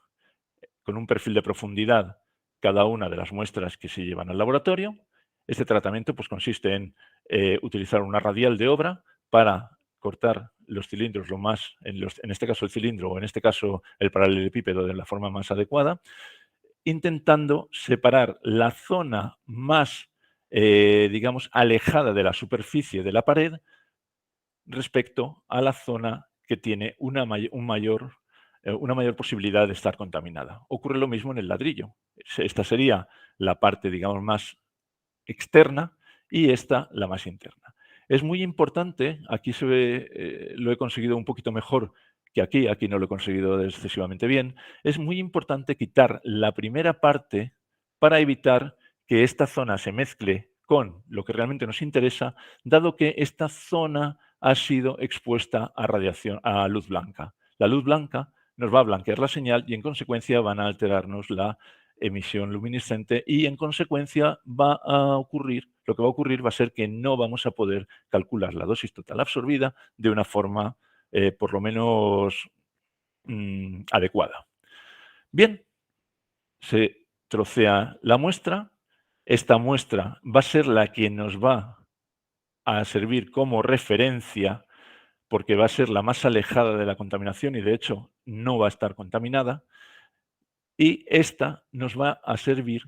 con un perfil de profundidad cada una de las muestras que se llevan al laboratorio. Este tratamiento pues, consiste en utilizar una radial de obra para cortar los cilindros en este caso el cilindro o en este caso el paralelepípedo de la forma más adecuada, intentando separar la zona más, digamos, alejada de la superficie de la pared respecto a la zona que tiene una mayor posibilidad de estar contaminada. Ocurre lo mismo en el ladrillo. Esta sería la parte, digamos, más externa y esta la más interna. Es muy importante, aquí lo he conseguido un poquito mejor que aquí no lo he conseguido excesivamente bien, es muy importante quitar la primera parte para evitar que esta zona se mezcle con lo que realmente nos interesa, dado que esta zona ha sido expuesta a radiación, a luz blanca. La luz blanca nos va a blanquear la señal y en consecuencia van a alterarnos la emisión luminiscente y en consecuencia lo que va a ocurrir va a ser que no vamos a poder calcular la dosis total absorbida de una forma por lo menos adecuada. Bien, se trocea la muestra. Esta muestra va a ser la que nos va a servir como referencia porque va a ser la más alejada de la contaminación y de hecho no va a estar contaminada. Y esta nos va a servir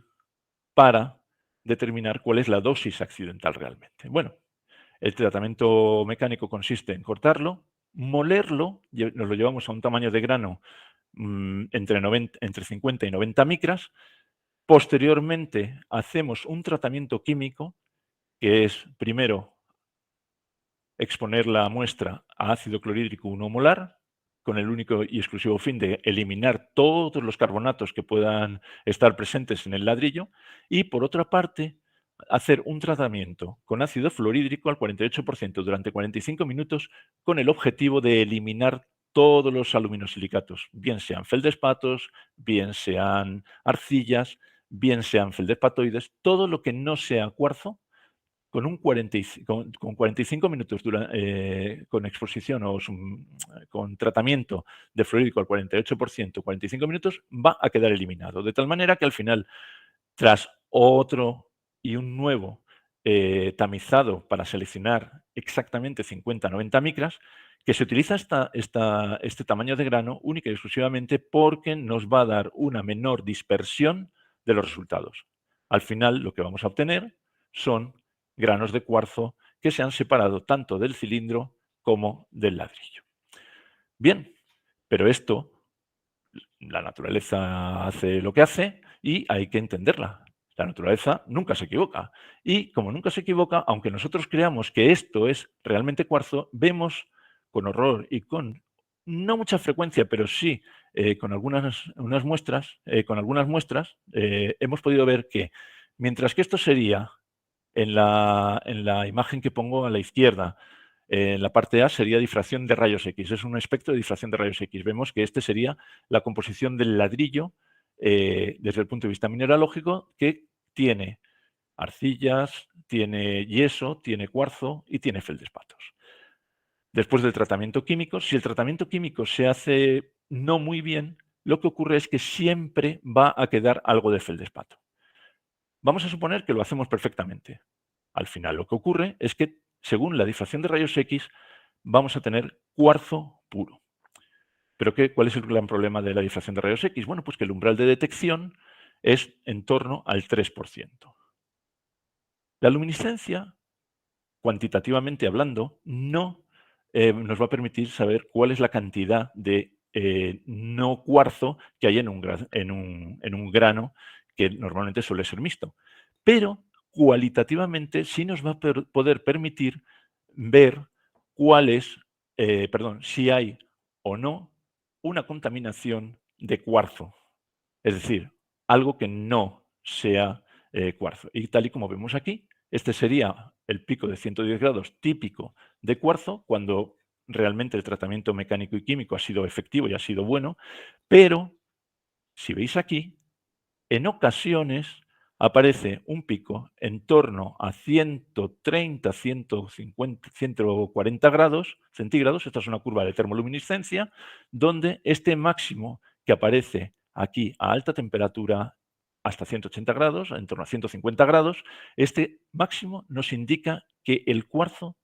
para determinar cuál es la dosis accidental realmente. Bueno, el tratamiento mecánico consiste en cortarlo, molerlo, nos lo llevamos a un tamaño de grano entre 50 y 90 micras. Posteriormente hacemos un tratamiento químico que es primero exponer la muestra a ácido clorhídrico 1 molar con el único y exclusivo fin de eliminar todos los carbonatos que puedan estar presentes en el ladrillo y, por otra parte, hacer un tratamiento con ácido fluorhídrico al 48% durante 45 minutos con el objetivo de eliminar todos los aluminosilicatos, bien sean feldespatos, bien sean arcillas, bien sean feldespatoides, todo lo que no sea cuarzo, con 45 minutos con exposición o con tratamiento de fluorídrico al 48%, 45 minutos, va a quedar eliminado. De tal manera que al final, tras otro y un nuevo tamizado para seleccionar exactamente 50-90 micras, que se utiliza este tamaño de grano única y exclusivamente porque nos va a dar una menor dispersión de los resultados. Al final, lo que vamos a obtener son granos de cuarzo que se han separado tanto del cilindro como del ladrillo. Bien, pero esto, la naturaleza hace lo que hace y hay que entenderla. La naturaleza nunca se equivoca. Y como nunca se equivoca, aunque nosotros creamos que esto es realmente cuarzo, vemos con horror y con no mucha frecuencia, pero sí con algunas muestras, hemos podido ver que mientras que esto sería en la imagen que pongo a la izquierda, en la parte A sería difracción de rayos X. Es un espectro de difracción de rayos X. Vemos que este sería la composición del ladrillo desde el punto de vista mineralógico, que tiene arcillas, tiene yeso, tiene cuarzo y tiene feldespatos. Después del tratamiento químico, si el tratamiento químico se hace no muy bien, lo que ocurre es que siempre va a quedar algo de feldespato. Vamos a suponer que lo hacemos perfectamente. Al final lo que ocurre es que, según la difracción de rayos X, vamos a tener cuarzo puro. ¿Pero cuál es el gran problema de la difracción de rayos X? Bueno, pues que el umbral de detección es en torno al 3%. La luminiscencia, cuantitativamente hablando, no nos va a permitir saber cuál es la cantidad de no cuarzo que hay en un grano que normalmente suele ser mixto. Pero cualitativamente sí nos va a poder permitir ver si hay o no una contaminación de cuarzo. Es decir, algo que no sea cuarzo. Y tal y como vemos aquí, este sería el pico de 110 grados típico de cuarzo, cuando realmente el tratamiento mecánico y químico ha sido efectivo y ha sido bueno, pero si veis aquí, en ocasiones aparece un pico en torno a 130, 150, 140 grados centígrados. Esta es una curva de termoluminiscencia, donde este máximo que aparece aquí a alta temperatura, hasta 180 grados, en torno a 150 grados, este máximo nos indica que el cuarzo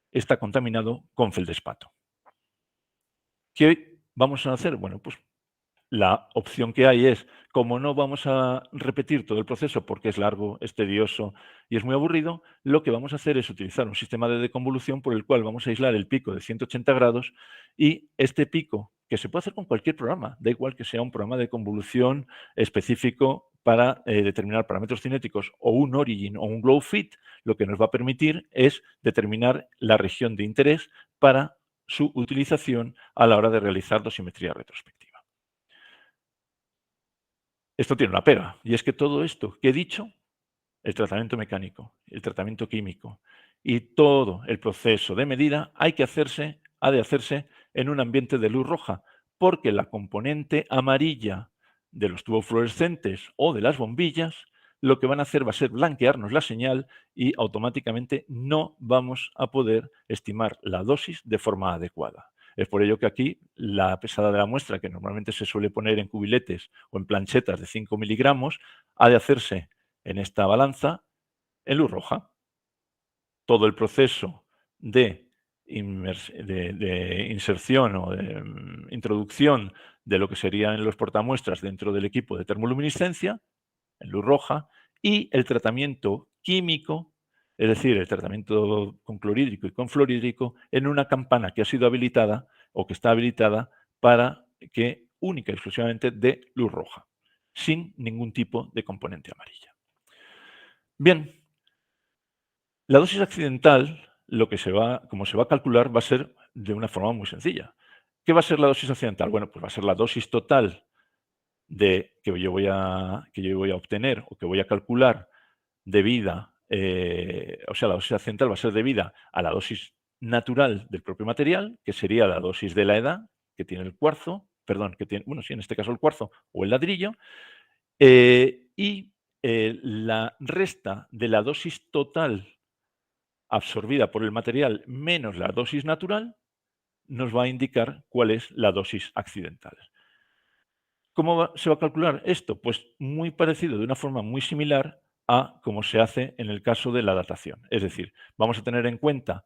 está contaminado con feldespato. ¿Qué vamos a hacer? Bueno, pues la opción que hay es, como no vamos a repetir todo el proceso porque es largo, es tedioso y es muy aburrido, lo que vamos a hacer es utilizar un sistema de deconvolución por el cual vamos a aislar el pico de 180 grados y este pico, que se puede hacer con cualquier programa, da igual que sea un programa de convolución específico para determinar parámetros cinéticos o un Origin o un Glow Fit, lo que nos va a permitir es determinar la región de interés para su utilización a la hora de realizar dosimetría retrospectiva. Esto tiene una pega, y es que todo esto que he dicho, el tratamiento mecánico, el tratamiento químico y todo el proceso de medida ha de hacerse en un ambiente de luz roja, porque la componente amarilla de los tubos fluorescentes o de las bombillas lo que van a hacer va a ser blanquearnos la señal y automáticamente no vamos a poder estimar la dosis de forma adecuada. Es por ello que aquí la pesada de la muestra, que normalmente se suele poner en cubiletes o en planchetas de 5 miligramos, ha de hacerse en esta balanza en luz roja. Todo el proceso de inserción o de introducción de lo que serían los portamuestras dentro del equipo de termoluminiscencia, en luz roja, y el tratamiento químico, es decir, el tratamiento con clorhídrico y con fluorhídrico, en una campana que ha sido habilitada o que está habilitada para que única y exclusivamente dé luz roja, sin ningún tipo de componente amarilla. Bien, la dosis accidental, como se va a calcular, va a ser de una forma muy sencilla. ¿Qué va a ser la dosis accidental? Bueno, pues va a ser la dosis total que yo voy a obtener o que voy a calcular debida, la dosis accidental va a ser debida a la dosis natural del propio material, que sería la dosis de la edad que tiene el cuarzo, en este caso el cuarzo o el ladrillo, y la resta de la dosis total absorbida por el material menos la dosis natural nos va a indicar cuál es la dosis accidental. ¿Cómo se va a calcular esto? Pues muy parecido, de una forma muy similar a como se hace en el caso de la datación. Es decir, vamos a tener en cuenta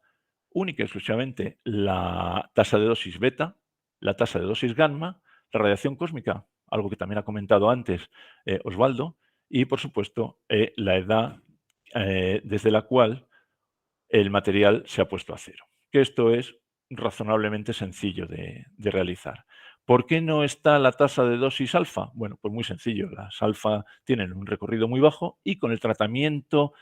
única y exclusivamente la tasa de dosis beta, la tasa de dosis gamma, la radiación cósmica, algo que también ha comentado antes Osvaldo, y por supuesto la edad desde la cual el material se ha puesto a cero. Que esto es razonablemente sencillo de realizar. ¿Por qué no está la tasa de dosis alfa? Bueno, pues muy sencillo. Las alfa tienen un recorrido muy bajo y con el tratamiento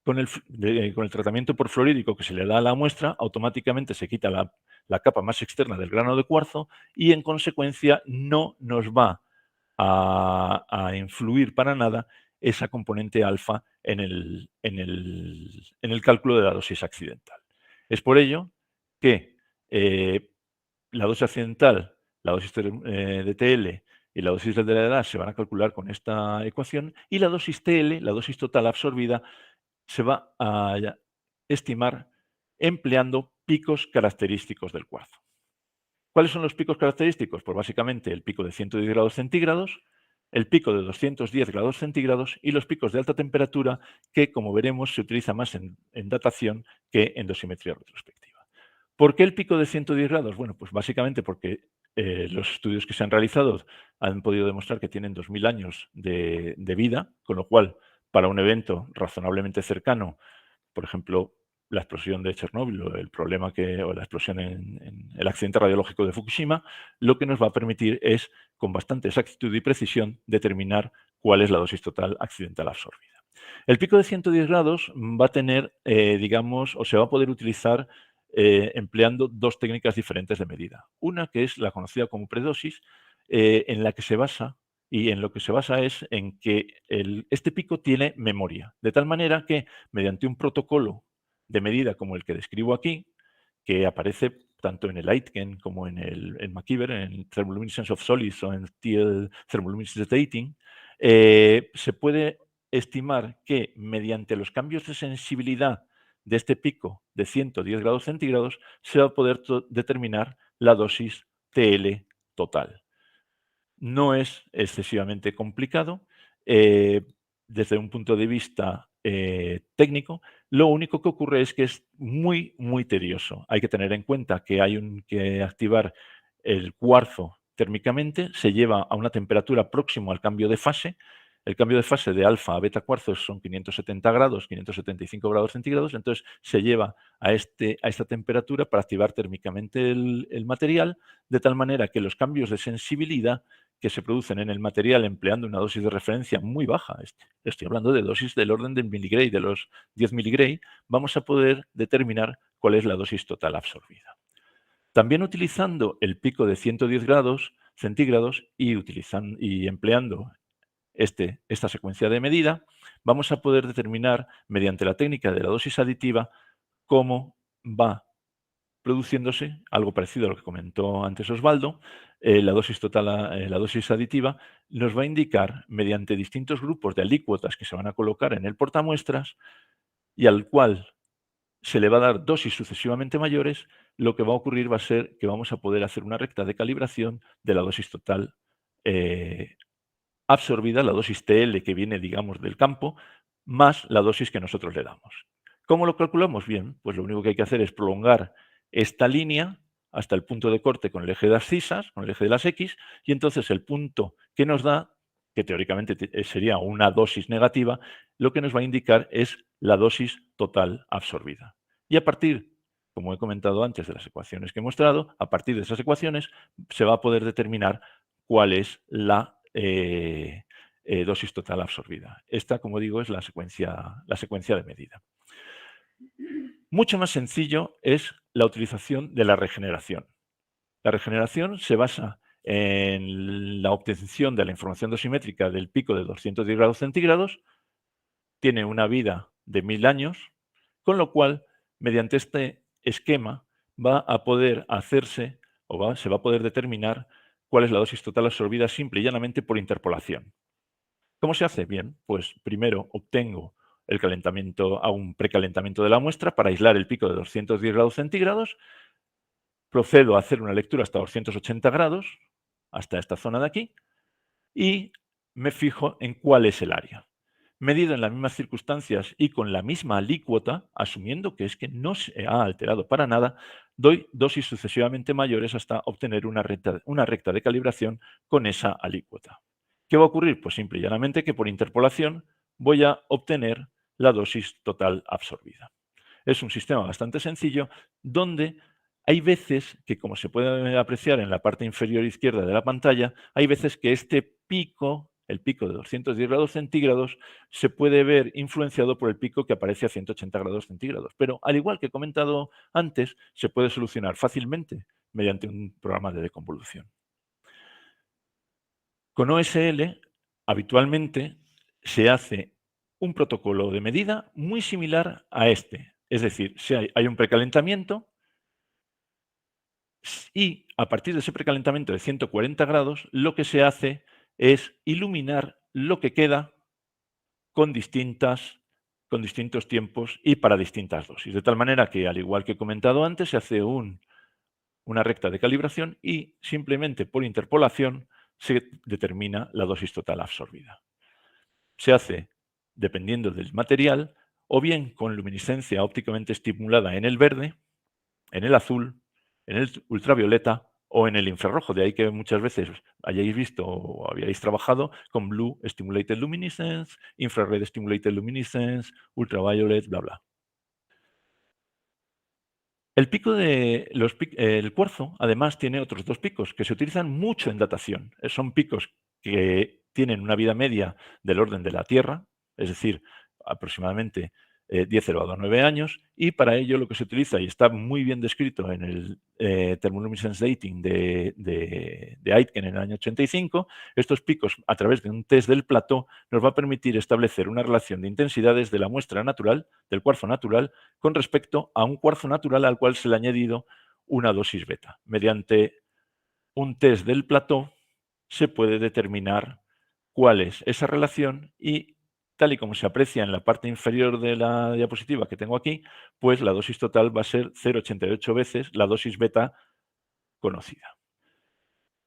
con el tratamiento por fluorídico que se le da a la muestra, automáticamente se quita la capa más externa del grano de cuarzo y, en consecuencia, no nos va a influir para nada esa componente alfa en el cálculo de la dosis accidental. Es por ello que la dosis accidental, la dosis de TL y la dosis de la edad se van a calcular con esta ecuación, y la dosis TL, la dosis total absorbida, se va a estimar empleando picos característicos del cuarzo. ¿Cuáles son los picos característicos? Pues básicamente el pico de 110 grados centígrados, el pico de 210 grados centígrados y los picos de alta temperatura que, como veremos, se utiliza más en datación que en dosimetría retrospectiva. ¿Por qué el pico de 110 grados? Bueno, pues básicamente porque los estudios que se han realizado han podido demostrar que tienen 2000 años de vida, con lo cual, para un evento razonablemente cercano, por ejemplo, la explosión de Chernóbil o la explosión en el accidente radiológico de Fukushima, lo que nos va a permitir es, con bastante exactitud y precisión, determinar cuál es la dosis total accidental absorbida. El pico de 110 grados va a tener, digamos, o se va a poder utilizar empleando dos técnicas diferentes de medida. Una que es la conocida como predosis, en la que se basa y en lo que se basa es en que este pico tiene memoria, de tal manera que mediante un protocolo de medida como el que describo aquí, que aparece tanto en el Aitken como en el McKeever, en Thermoluminescence of Solids o en TL Thermoluminescence Dating, se puede estimar que mediante los cambios de sensibilidad de este pico de 110 grados centígrados se va a poder determinar la dosis TL total. No es excesivamente complicado desde un punto de vista técnico. Lo único que ocurre es que es muy, muy tedioso. Hay que tener en cuenta que hay que activar el cuarzo térmicamente, se lleva a una temperatura próxima al cambio de fase. El cambio de fase de alfa a beta cuarzo son 570 grados, 575 grados centígrados, entonces se lleva a esta temperatura para activar térmicamente el material, de tal manera que los cambios de sensibilidad que se producen en el material empleando una dosis de referencia muy baja, estoy hablando de dosis del orden del miligray, de los 10 miligray, vamos a poder determinar cuál es la dosis total absorbida. También utilizando el pico de 110 grados centígrados y empleando esta secuencia de medida, vamos a poder determinar mediante la técnica de la dosis aditiva cómo va produciéndose, algo parecido a lo que comentó antes Osvaldo, la dosis total, la dosis aditiva, nos va a indicar mediante distintos grupos de alícuotas que se van a colocar en el portamuestras y al cual se le va a dar dosis sucesivamente mayores, lo que va a ocurrir va a ser que vamos a poder hacer una recta de calibración de la dosis total absorbida, la dosis TL que viene, digamos, del campo, más la dosis que nosotros le damos. ¿Cómo lo calculamos? Bien, pues lo único que hay que hacer es prolongar esta línea hasta el punto de corte con el eje de las cisas, con el eje de las X, y entonces el punto que nos da, que teóricamente sería una dosis negativa, lo que nos va a indicar es la dosis total absorbida. Y a partir, como he comentado antes de las ecuaciones que he mostrado, a partir de esas ecuaciones se va a poder determinar cuál es la dosis total absorbida. Esta, como digo, es la secuencia de medida. Mucho más sencillo es la utilización de la regeneración. La regeneración se basa en la obtención de la información dosimétrica del pico de 210 grados centígrados, tiene una vida de 1000 años, con lo cual, mediante este esquema, va a poder hacerse se va a poder determinar cuál es la dosis total absorbida simple y llanamente por interpolación. ¿Cómo se hace? Bien, pues primero obtengo el calentamiento, hago un precalentamiento de la muestra para aislar el pico de 210 grados centígrados, procedo a hacer una lectura hasta 280 grados, hasta esta zona de aquí, y me fijo en cuál es el área. Medido en las mismas circunstancias y con la misma alícuota, asumiendo que es que no se ha alterado para nada, doy dosis sucesivamente mayores hasta obtener una recta de calibración con esa alícuota. ¿Qué va a ocurrir? Pues simple y llanamente que por interpolación voy a obtener la dosis total absorbida. Es un sistema bastante sencillo donde hay veces que, como se puede apreciar en la parte inferior izquierda de la pantalla, hay veces que este pico, el pico de 210 grados centígrados, se puede ver influenciado por el pico que aparece a 180 grados centígrados. Pero, al igual que he comentado antes, se puede solucionar fácilmente mediante un programa de deconvolución. Con OSL, habitualmente, se hace un protocolo de medida muy similar a este. Es decir, si hay un precalentamiento y a partir de ese precalentamiento de 140 grados, lo que se hace es iluminar lo que queda con distintos tiempos y para distintas dosis. De tal manera que, al igual que he comentado antes, se hace una recta de calibración y simplemente por interpolación se determina la dosis total absorbida. Se hace dependiendo del material, o bien con luminiscencia ópticamente estimulada en el verde, en el azul, en el ultravioleta o en el infrarrojo. De ahí que muchas veces hayáis visto o habíais trabajado con Blue Stimulated Luminescence, Infrared Stimulated Luminescence, Ultraviolet, bla, bla. El pico el cuarzo, además, tiene otros dos picos que se utilizan mucho en datación. Son picos que tienen una vida media del orden de la Tierra, es decir, aproximadamente 10 elevado a 9 años, y para ello lo que se utiliza, y está muy bien descrito en el Thermoluminescence Dating de Aitken en el año 85, estos picos, a través de un test del plató, nos va a permitir establecer una relación de intensidades de la muestra natural, del cuarzo natural, con respecto a un cuarzo natural al cual se le ha añadido una dosis beta. Mediante un test del plató se puede determinar cuál es esa relación y, tal y como se aprecia en la parte inferior de la diapositiva que tengo aquí, pues la dosis total va a ser 0,88 veces la dosis beta conocida.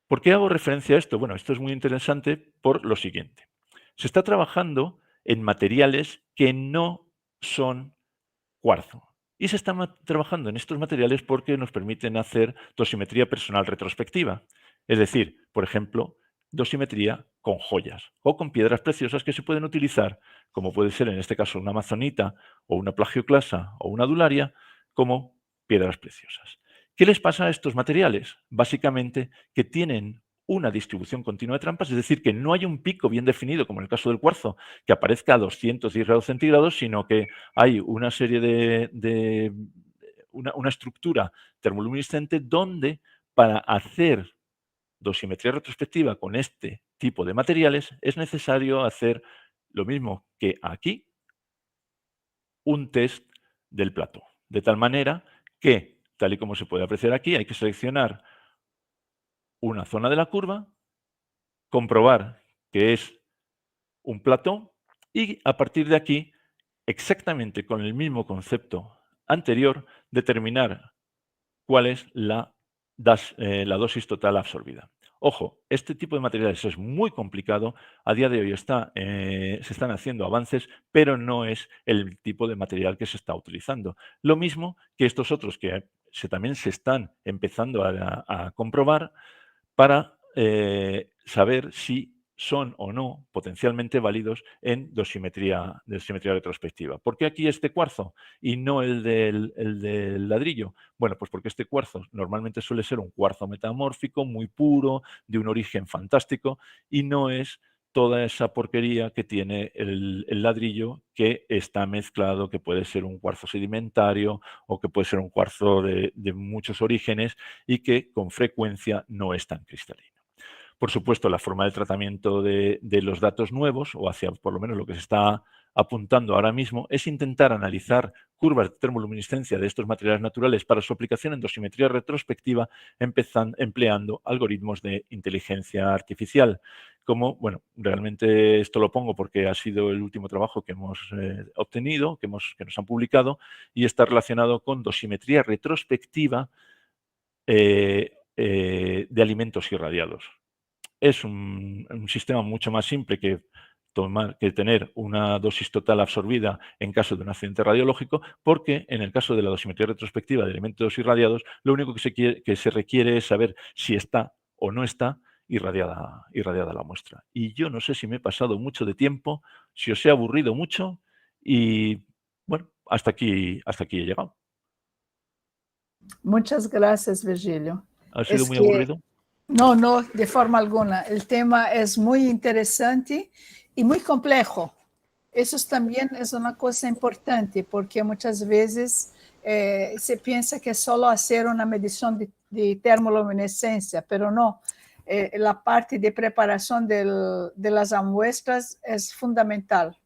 ¿Por qué hago referencia a esto? Bueno, esto es muy interesante por lo siguiente. Se está trabajando en materiales que no son cuarzo. Y se está trabajando en estos materiales porque nos permiten hacer dosimetría personal retrospectiva. Es decir, por ejemplo, dosimetría con joyas o con piedras preciosas que se pueden utilizar, como puede ser en este caso una amazonita o una plagioclasa o una adularia, como piedras preciosas. ¿Qué les pasa a estos materiales? Básicamente que tienen una distribución continua de trampas, es decir, que no hay un pico bien definido, como en el caso del cuarzo, que aparezca a 210 grados centígrados, sino que hay una serie una estructura termoluminiscente donde para hacer dosimetría retrospectiva con este tipo de materiales es necesario hacer lo mismo que aquí, un test del plató. De tal manera que, tal y como se puede apreciar aquí, hay que seleccionar una zona de la curva, comprobar que es un plató y a partir de aquí, exactamente con el mismo concepto anterior, determinar cuál es la dosis total absorbida. Ojo, este tipo de materiales es muy complicado. A día de hoy se están haciendo avances, pero no es el tipo de material que se está utilizando. Lo mismo que estos otros que también se están empezando a comprobar para saber si son o no potencialmente válidos en dosimetría retrospectiva. ¿Por qué aquí este cuarzo y no el del ladrillo? Bueno, pues porque este cuarzo normalmente suele ser un cuarzo metamórfico, muy puro, de un origen fantástico, y no es toda esa porquería que tiene el ladrillo, que está mezclado, que puede ser un cuarzo sedimentario o que puede ser un cuarzo de muchos orígenes y que con frecuencia no es tan cristalino. Por supuesto, la forma de tratamiento de los datos nuevos, o hacia por lo menos lo que se está apuntando ahora mismo, es intentar analizar curvas de termoluminiscencia de estos materiales naturales para su aplicación en dosimetría retrospectiva, empleando algoritmos de inteligencia artificial como, bueno, realmente esto lo pongo porque ha sido el último trabajo que hemos obtenido, que nos han publicado, y está relacionado con dosimetría retrospectiva de alimentos irradiados. Es un sistema mucho más simple que tener una dosis total absorbida en caso de un accidente radiológico, porque en el caso de la dosimetría retrospectiva de alimentos irradiados, lo único que se requiere es saber si está o no está irradiada la muestra. Y yo no sé si me he pasado mucho de tiempo, si os he aburrido mucho y, bueno, hasta aquí he llegado. Muchas gracias, Virgilio. ¿Ha sido Es muy que aburrido? no, no, de forma alguna. El tema es muy interesante y muy complejo. Eso también es una cosa importante, porque muchas veces se piensa que es solo hacer una medición de termoluminescencia, pero no. La parte de preparación de las muestras es fundamental.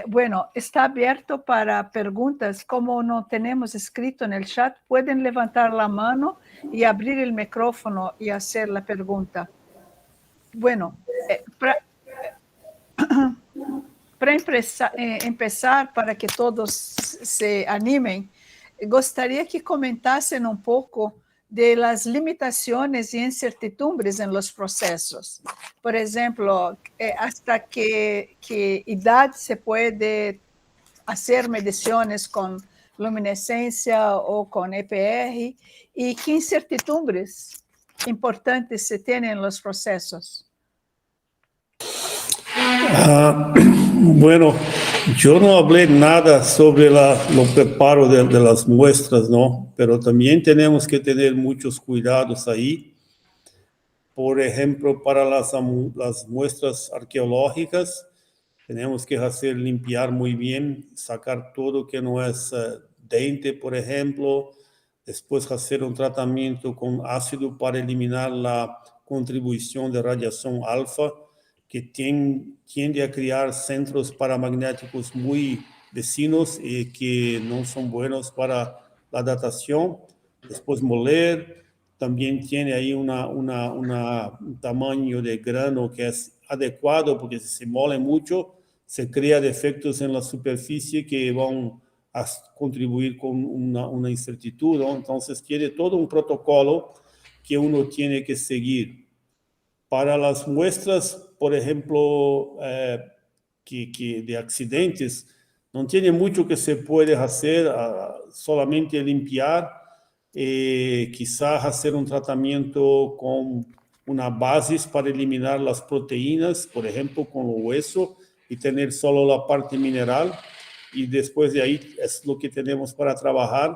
Bueno, está abierto para preguntas. Como no tenemos escrito en el chat, pueden levantar la mano y abrir el micrófono y hacer la pregunta. Bueno, para empezar, para que todos se animen, gostaria que comentassem um pouco de las limitações e incertidumbres em los processos. Por exemplo, hasta que idade se pode fazer medições com luminescência ou com EPR e que incertidumbres importantes se têm em los processos. Bueno, yo no hablé nada sobre lo preparo de las muestras, ¿no? Pero también tenemos que tener muchos cuidados ahí. Por ejemplo, para las muestras arqueológicas, tenemos que hacer limpiar muy bien, sacar todo que no es dente, por ejemplo. Después hacer un tratamiento con ácido para eliminar la contribución de radiación alfa, que tiende a crear centros paramagnéticos muy vecinos y que no son buenos para la datación. Después moler, también tiene ahí un tamaño de grano que es adecuado, porque si se mole mucho, se crea defectos en la superficie que van a contribuir con una incertidumbre, ¿no? Entonces tiene todo un protocolo que uno tiene que seguir. Para las muestras, por ejemplo, que de accidentes, no tiene mucho que se puede hacer, solamente limpiar, quizás hacer un tratamiento con una base para eliminar las proteínas, por ejemplo, con el hueso, y tener solo la parte mineral, y después de ahí es lo que tenemos para trabajar.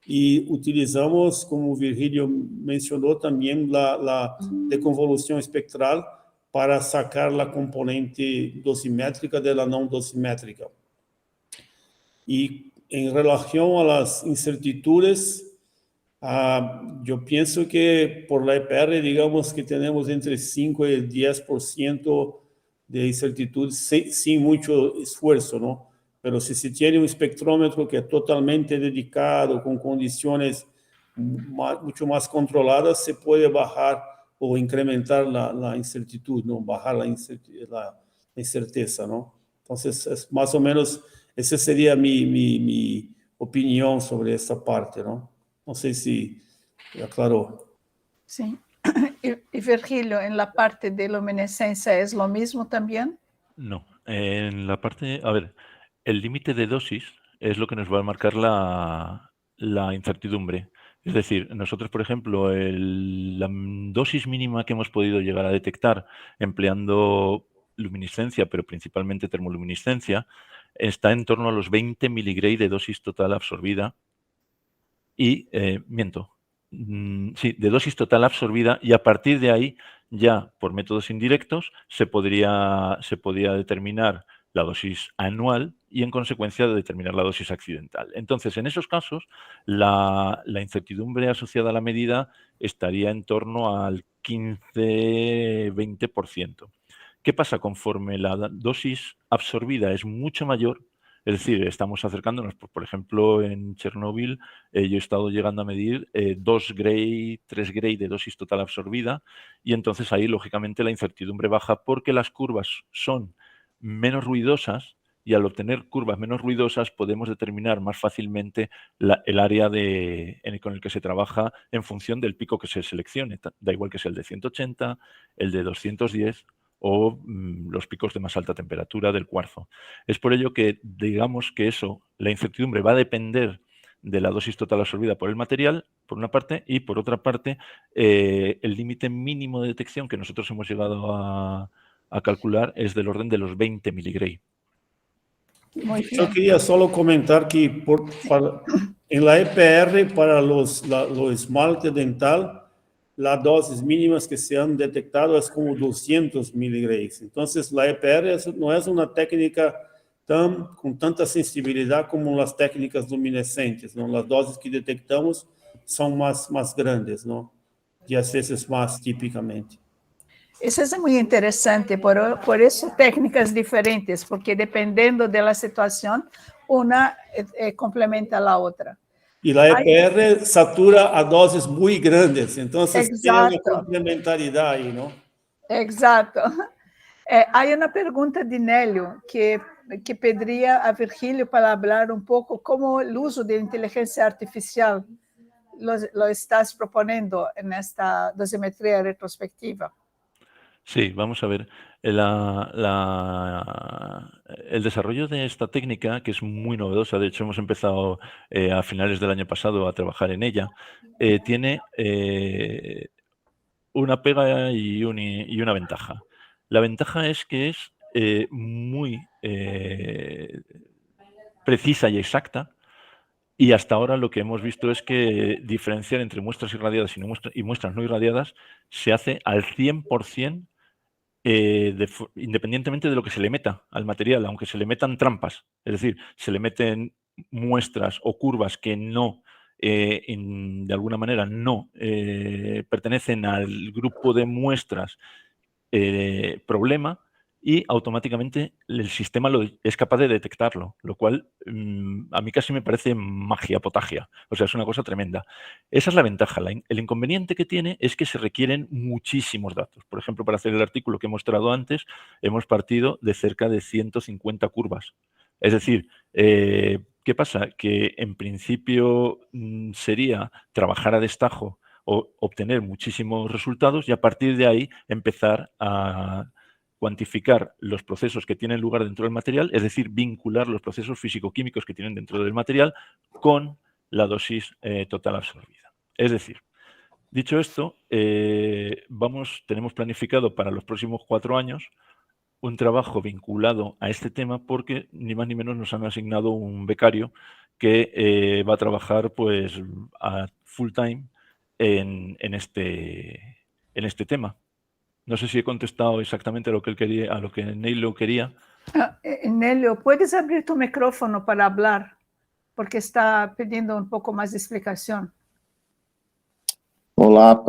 Y utilizamos, como Virgilio mencionó, también la deconvolución espectral para sacar la componente dosimétrica de la no dosimétrica. Y en relación a las incertidumbres, yo pienso que por la EPR, digamos que tenemos entre 5 y 10% de incertidumbre sin mucho esfuerzo, ¿no? Pero si se tiene un espectrómetro que es totalmente dedicado, con condiciones mucho más controladas, se puede bajar o incrementar la incertidumbre, ¿no? Bajar la incerteza, ¿no? Entonces, es más o menos, esa sería mi opinión sobre esta parte, ¿no? No sé si aclaró. Sí. Y Virgilio, en la parte de luminescencia, ¿es lo mismo también? No. En la parte, a ver, el límite de dosis es lo que nos va a marcar la incertidumbre. Es decir, nosotros, por ejemplo, la dosis mínima que hemos podido llegar a detectar empleando luminiscencia, pero principalmente termoluminiscencia, está en torno a los 20 miligray de dosis total absorbida. Y, sí, de dosis total absorbida, y a partir de ahí, ya por métodos indirectos, se podía determinar la dosis anual y, en consecuencia, determinar la dosis accidental. Entonces, en esos casos, la incertidumbre asociada a la medida estaría en torno al 15-20%. ¿Qué pasa? Conforme la dosis absorbida es mucho mayor, Es decir, estamos acercándonos, pues, por ejemplo, en Chernóbil yo he estado llegando a medir 2 Gray, 3 Gray de dosis total absorbida y entonces ahí, lógicamente, la incertidumbre baja porque las curvas son menos ruidosas y al obtener curvas menos ruidosas podemos determinar más fácilmente el área con el que se trabaja en función del pico que se seleccione. Da igual que sea el de 180, el de 210 o los picos de más alta temperatura del cuarzo. Es por ello que digamos que la incertidumbre va a depender de la dosis total absorbida por el material, por una parte, y por otra parte, el límite mínimo de detección que nosotros hemos llegado a calcular es del orden de los 20 miligray. Muy Yo bien. quería solo comentar que en la EPR para los esmalte dental, las dosis mínimas que se han detectado es como 200 miligramas. Entonces, la EPR no es una técnica con tanta sensibilidad como las técnicas luminescentes, ¿no? Las dosis que detectamos son más grandes, ¿no? 10 veces más típicamente. Isso é muito interessante, por isso técnicas diferentes, porque dependendo da situação, uma complementa a outra. Y la EPR satura a dosis muy grandes, entonces tiene una Exato. complementariedad ahí, ¿no? Exato. Há uma pergunta de Nélio que pediria a Virgílio para falar pouco como o uso de inteligência artificial lo estás proponiendo nesta dosimetria retrospectiva. Sí, vamos a ver. El desarrollo de esta técnica, que es muy novedosa, de hecho hemos empezado a finales del año pasado a trabajar en ella, tiene una pega y una ventaja. La ventaja es que es muy precisa y exacta. Y hasta ahora lo que hemos visto es que diferenciar entre muestras irradiadas y muestras no irradiadas se hace al 100%. Independientemente de lo que se le meta al material, aunque se le metan trampas, es decir, se le meten muestras o curvas que no, de alguna manera, no pertenecen al grupo de muestras problema, y automáticamente el sistema es capaz de detectarlo, lo cual a mí casi me parece magia, potagia. O sea, es una cosa tremenda. Esa es la ventaja. El inconveniente que tiene es que se requieren muchísimos datos. Por ejemplo, para hacer el artículo que he mostrado antes, hemos partido de cerca de 150 curvas. Es decir, ¿qué pasa? Que en principio sería trabajar a destajo o obtener muchísimos resultados y a partir de ahí empezar a cuantificar los procesos que tienen lugar dentro del material, es decir, vincular los procesos físico-químicos que tienen dentro del material con la dosis total absorbida. Es decir, dicho esto, tenemos planificado para los próximos 4 años un trabajo vinculado a este tema porque ni más ni menos nos han asignado un becario que va a trabajar pues a full time en este tema. No sé si he contestado exactamente a lo que él quería, a lo que Neilo quería. Nélio, puedes abrir tu micrófono para hablar, porque está pedindo pouco mais de explicação. Olá,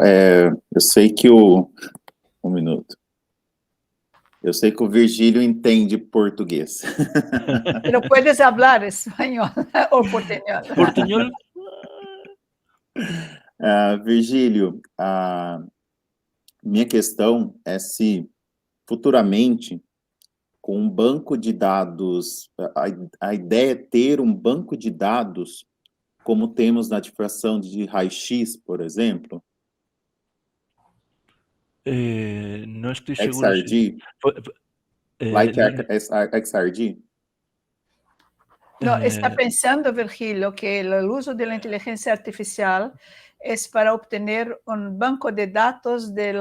eu sei que um minuto. Eu sei que o Virgílio entende português. Pero puedes hablar espanhol ou portuñol. Portuñol. Virgílio, a minha questão é se futuramente, com um banco de dados, a ideia é ter um banco de dados como temos na difração de raio-x, por exemplo. No estoy seguro. XRD? Like XRD? No, está pensando, Virgílio, que o uso da inteligência artificial é para obter banco de dados de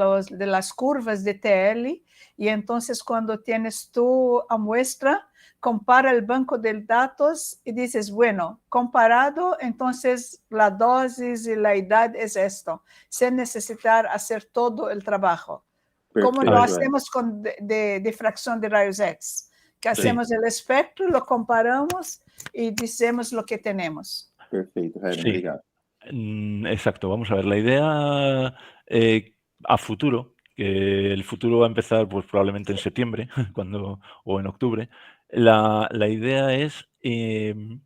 las curvas de TL e então, quando tienes a muestra, compara o banco de dados e dices, bueno, comparado, entonces la dosis y la edad es esto, sin necesitar hacer todo el trabajo. Como lo hacemos con difracción de rayos X, que hacemos el espectro, lo comparamos y decimos lo que tenemos. Perfeito, Helen, obrigado. Exacto, vamos a ver, la idea a futuro, que el futuro va a empezar pues probablemente en septiembre o en octubre, La idea es,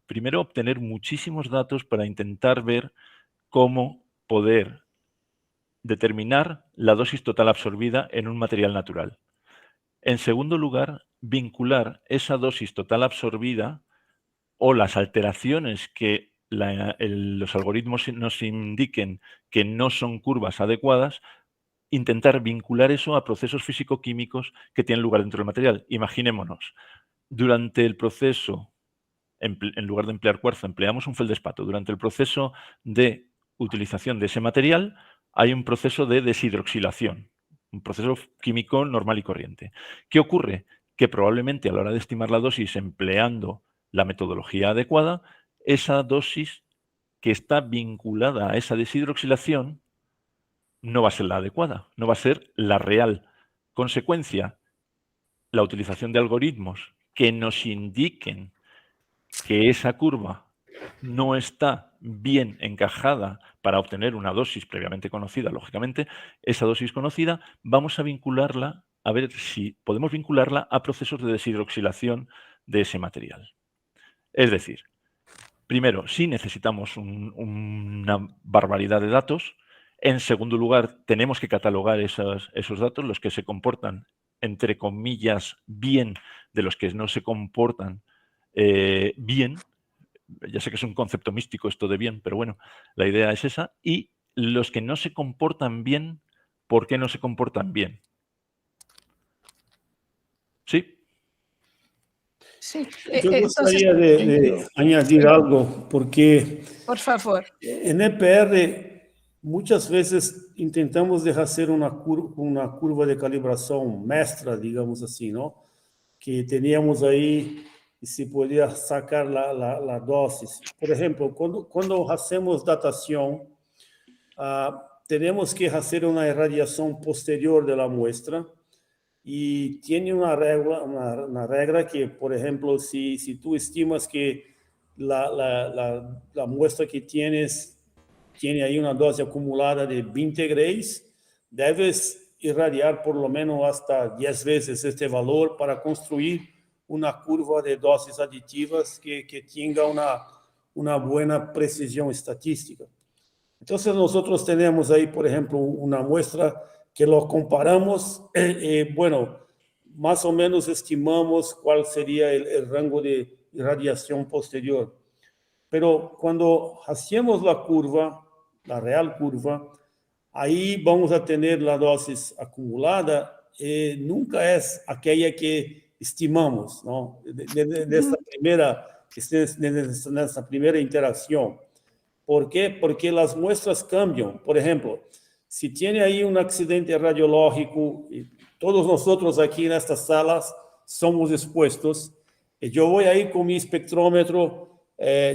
primero, obtener muchísimos datos para intentar ver cómo poder determinar la dosis total absorbida en un material natural. En segundo lugar, vincular esa dosis total absorbida o las alteraciones que los algoritmos nos indiquen que no son curvas adecuadas, intentar vincular eso a procesos físico-químicos que tienen lugar dentro del material. Imaginémonos, durante el proceso, en lugar de emplear cuarzo, empleamos un feldespato. Durante el proceso de utilización de ese material hay un proceso de deshidroxilación, un proceso químico normal y corriente. ¿Qué ocurre? Que probablemente a la hora de estimar la dosis empleando la metodología adecuada, esa dosis que está vinculada a esa deshidroxilación no va a ser la adecuada, no va a ser la real. Consecuencia, la utilización de algoritmos que nos indiquen que esa curva no está bien encajada para obtener una dosis previamente conocida, lógicamente, esa dosis conocida, vamos a vincularla, a ver si podemos vincularla a procesos de deshidroxilación de ese material. Es decir, primero, sí necesitamos una barbaridad de datos. En segundo lugar, tenemos que catalogar esos datos, los que se comportan, entre comillas, bien, de los que no se comportan bien. Ya sé que es un concepto místico esto de bien, pero bueno, la idea es esa. Y los que no se comportan bien, ¿por qué no se comportan bien? ¿Sí? Sí, Yo entonces, gostaria de añadir algo, porque por favor. en EPR muchas veces intentamos de hacer una curva de calibración mestra, digamos así, ¿no? Que teníamos ahí y se podía sacar la dosis. Por ejemplo, cuando hacemos datación, tenemos que hacer una irradiación posterior de la muestra y tiene una regla que, por ejemplo, si tú estimas que la muestra que tienes tiene ahí una dosis acumulada de 20 grays, debes irradiar por lo menos hasta 10 veces este valor para construir una curva de dosis aditivas que tenga una buena precisión estadística. Entonces nosotros tenemos ahí, por ejemplo, una muestra que lo comparamos, bueno, más o menos estimamos cuál sería el rango de irradiación posterior. Pero cuando hacemos la curva, la real curva, ahí vamos a tener la dosis acumulada, nunca es aquella que estimamos, ¿no? Nessa primera interacción. ¿Por qué? Porque las muestras cambian. Por ejemplo, si tiene ahí un accidente radiológico, y todos nosotros aquí en estas salas somos expuestos, yo voy ahí con mi espectrómetro,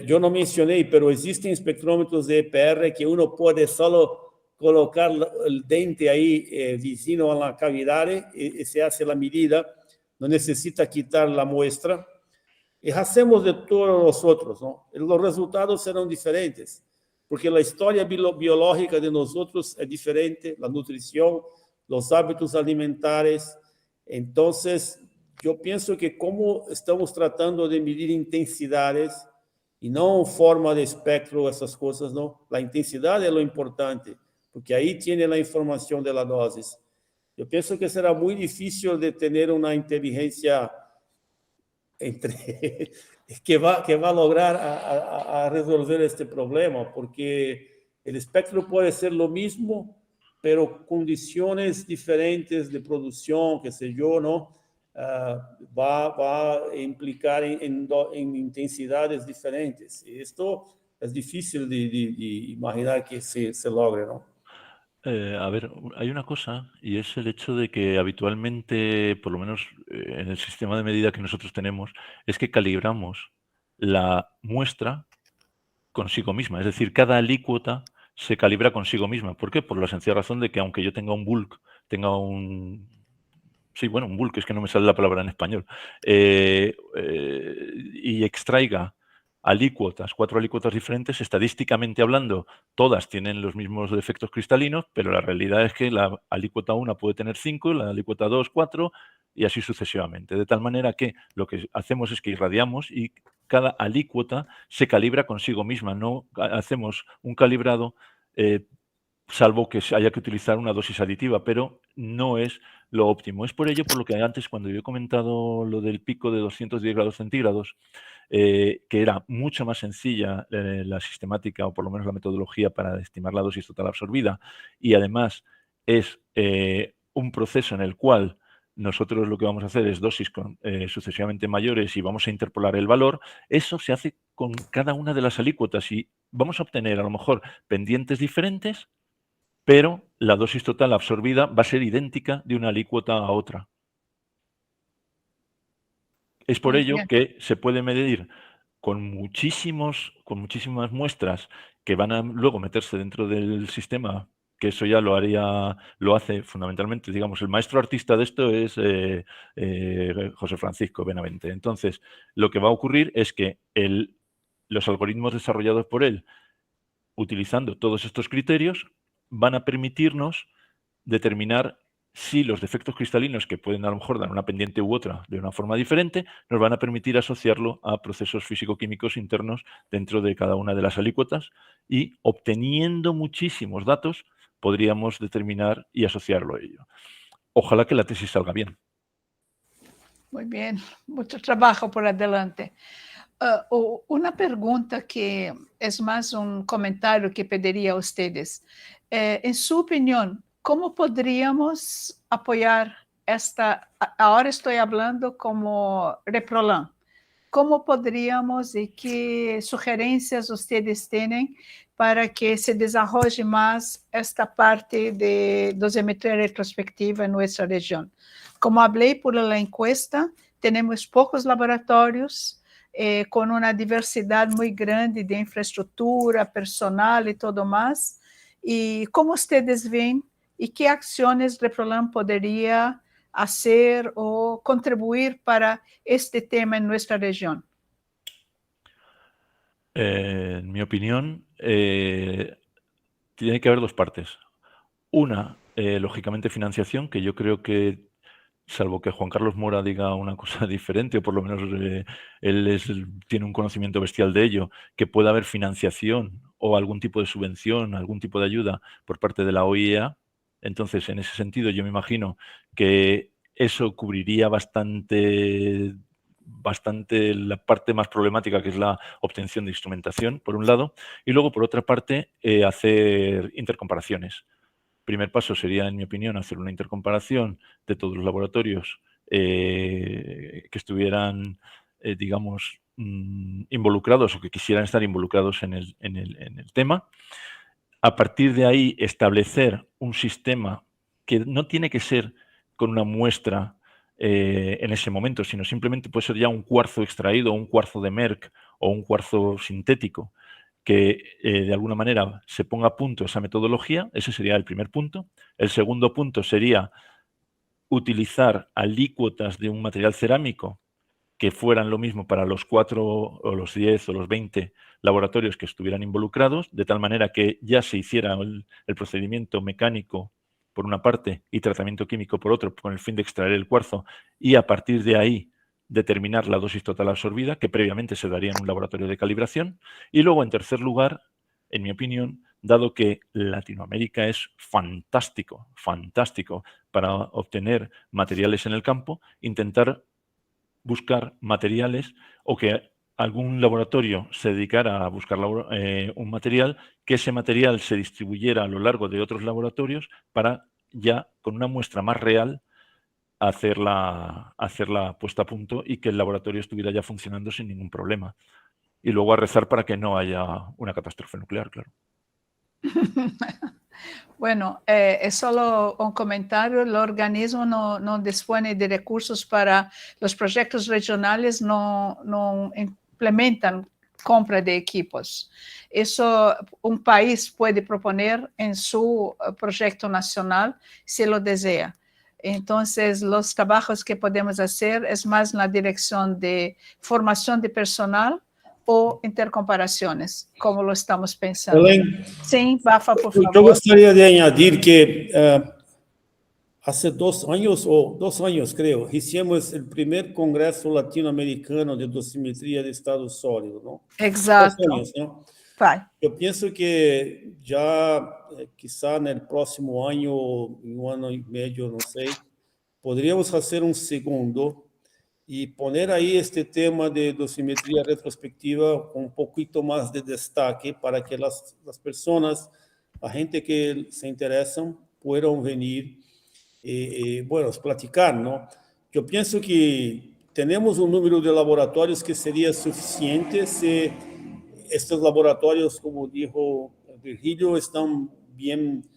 yo no mencioné, pero existen espectrómetros de EPR que uno puede solo colocar el dente ahí vecino a la cavidad y se hace la medida, no necesita quitar la muestra. Y hacemos de todos nosotros, ¿no? Los resultados serán diferentes, porque la historia biológica de nosotros es diferente, la nutrición, los hábitos alimentares. Entonces, yo pienso que como estamos tratando de medir intensidades y no forma de espectro, esas cosas, ¿no? La intensidad es lo importante, porque ahí tiene la información de la dosis. Yo pienso que será muy difícil de tener una inteligencia que va a lograr a resolver este problema, porque el espectro puede ser lo mismo, pero condiciones diferentes de producción, qué sé yo, ¿no? Va a implicar en intensidades diferentes. Y esto es difícil de imaginar que se logre, ¿no? A ver, hay una cosa y es el hecho de que habitualmente, por lo menos en el sistema de medida que nosotros tenemos, es que calibramos la muestra consigo misma. Es decir, cada alícuota se calibra consigo misma. ¿Por qué? Por la sencilla razón de que aunque yo tenga un bulk, tenga un... Sí, bueno, un bulk, es que no me sale la palabra en español, y extraiga alícuotas, 4 alícuotas diferentes, estadísticamente hablando, todas tienen los mismos efectos cristalinos, pero la realidad es que la alícuota 1 puede tener 5, la alícuota 2, 4, y así sucesivamente. De tal manera que lo que hacemos es que irradiamos y cada alícuota se calibra consigo misma. No hacemos un calibrado salvo que haya que utilizar una dosis aditiva, pero no es lo óptimo. Es por ello por lo que antes, cuando yo he comentado lo del pico de 210 grados centígrados, que era mucho más sencilla la sistemática o por lo menos la metodología para estimar la dosis total absorbida, y además es un proceso en el cual nosotros lo que vamos a hacer es dosis sucesivamente mayores y vamos a interpolar el valor. Eso se hace con cada una de las alícuotas y vamos a obtener a lo mejor pendientes diferentes, pero la dosis total absorbida va a ser idéntica de una alícuota a otra. Es por ello que se puede medir con muchísimas muestras que van a luego meterse dentro del sistema, que eso ya lo hace fundamentalmente, digamos, el maestro artista de esto es José Francisco Benavente. Entonces, lo que va a ocurrir es que los algoritmos desarrollados por él, utilizando todos estos criterios, van a permitirnos determinar si los defectos cristalinos, que pueden a lo mejor dar una pendiente u otra de una forma diferente, nos van a permitir asociarlo a procesos físico-químicos internos dentro de cada una de las alícuotas y, obteniendo muchísimos datos, podríamos determinar y asociarlo a ello. Ojalá que la tesis salga bien. Muy bien, mucho trabajo por adelante. Una pregunta que es más un comentario que pediría a ustedes. En su opinión, ¿cómo podríamos apoyar ahora estoy hablando como Reprolan, ¿cómo podríamos y qué sugerencias ustedes tienen para que se desarrolle más esta parte de dosimetría retrospectiva en nuestra región? Como hablé por la encuesta, tenemos pocos laboratorios con una diversidad muy grande de infraestructura, personal y todo más. ¿Y cómo ustedes ven y qué acciones Reprolan podría hacer o contribuir para este tema en nuestra región? En mi opinión, tiene que haber dos partes. Una, lógicamente, financiación, que yo creo que, salvo que Juan Carlos Mora diga una cosa diferente, o por lo menos él tiene un conocimiento bestial de ello, que pueda haber financiación o algún tipo de subvención, algún tipo de ayuda por parte de la OIEA. Entonces, en ese sentido, yo me imagino que eso cubriría bastante la parte más problemática, que es la obtención de instrumentación, por un lado, y luego, por otra parte, hacer intercomparaciones. Primer paso sería, en mi opinión, hacer una intercomparación de todos los laboratorios que estuvieran, digamos, involucrados o que quisieran estar involucrados en el tema. A partir de ahí, establecer un sistema que no tiene que ser con una muestra en ese momento, sino simplemente puede ser ya un cuarzo extraído, un cuarzo de Merck o un cuarzo sintético, que de alguna manera se ponga a punto esa metodología. Ese sería el primer punto. El segundo punto sería utilizar alícuotas de un material cerámico que fueran lo mismo para los 4 o los 10 o los 20 laboratorios que estuvieran involucrados, de tal manera que ya se hiciera el procedimiento mecánico por una parte y tratamiento químico por otro, con el fin de extraer el cuarzo y a partir de ahí determinar la dosis total absorbida, que previamente se daría en un laboratorio de calibración. Y luego, en tercer lugar, en mi opinión, dado que Latinoamérica es fantástico para obtener materiales en el campo, intentar buscar materiales o que algún laboratorio se dedicara a buscar un material, que ese material se distribuyera a lo largo de otros laboratorios para ya con una muestra más real hacer la puesta a punto y que el laboratorio estuviera ya funcionando sin ningún problema. Y luego a rezar para que no haya una catástrofe nuclear, claro. Bueno, es solo un comentario. El organismo no dispone de recursos para los proyectos regionales, no implementan compra de equipos. Eso un país puede proponer en su proyecto nacional si lo desea. Entonces, los trabajos que podemos hacer es más en la dirección de formación de personal o intercomparaciones, como lo estamos pensando. Belén, Sim, Bafa, por favor. yo gostaria de añadir que hace 2 años, o 2 años creo, hicimos el primer Congreso Latinoamericano de Dosimetría de Estado Sólido, ¿no? 2 Exato. años, ¿no? Vai. Yo pienso que ya quizá en el próximo año, en 1 año y medio, no sé, podríamos hacer un segundo y poner ahí este tema de dosimetría retrospectiva con un poquito más de destaque para que las personas, la gente que se interesan, puedan venir bueno, platicar, ¿no? Yo pienso que tenemos un número de laboratorios que sería suficiente si estos laboratorios, como dijo Virgilio, están bien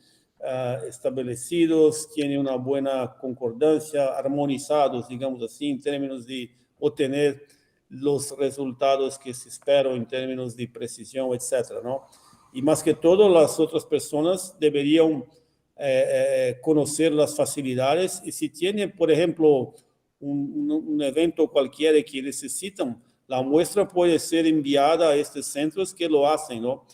establecidos, tienen una buena concordancia, armonizados, digamos así, en términos de obtener los resultados que se esperan en términos de precisión, etcétera, ¿no? Y más que todo, las otras personas deberían conocer las facilidades y si tienen, por ejemplo, un evento cualquiera que necesitan, la muestra puede ser enviada a estos centros que lo hacen, ¿no?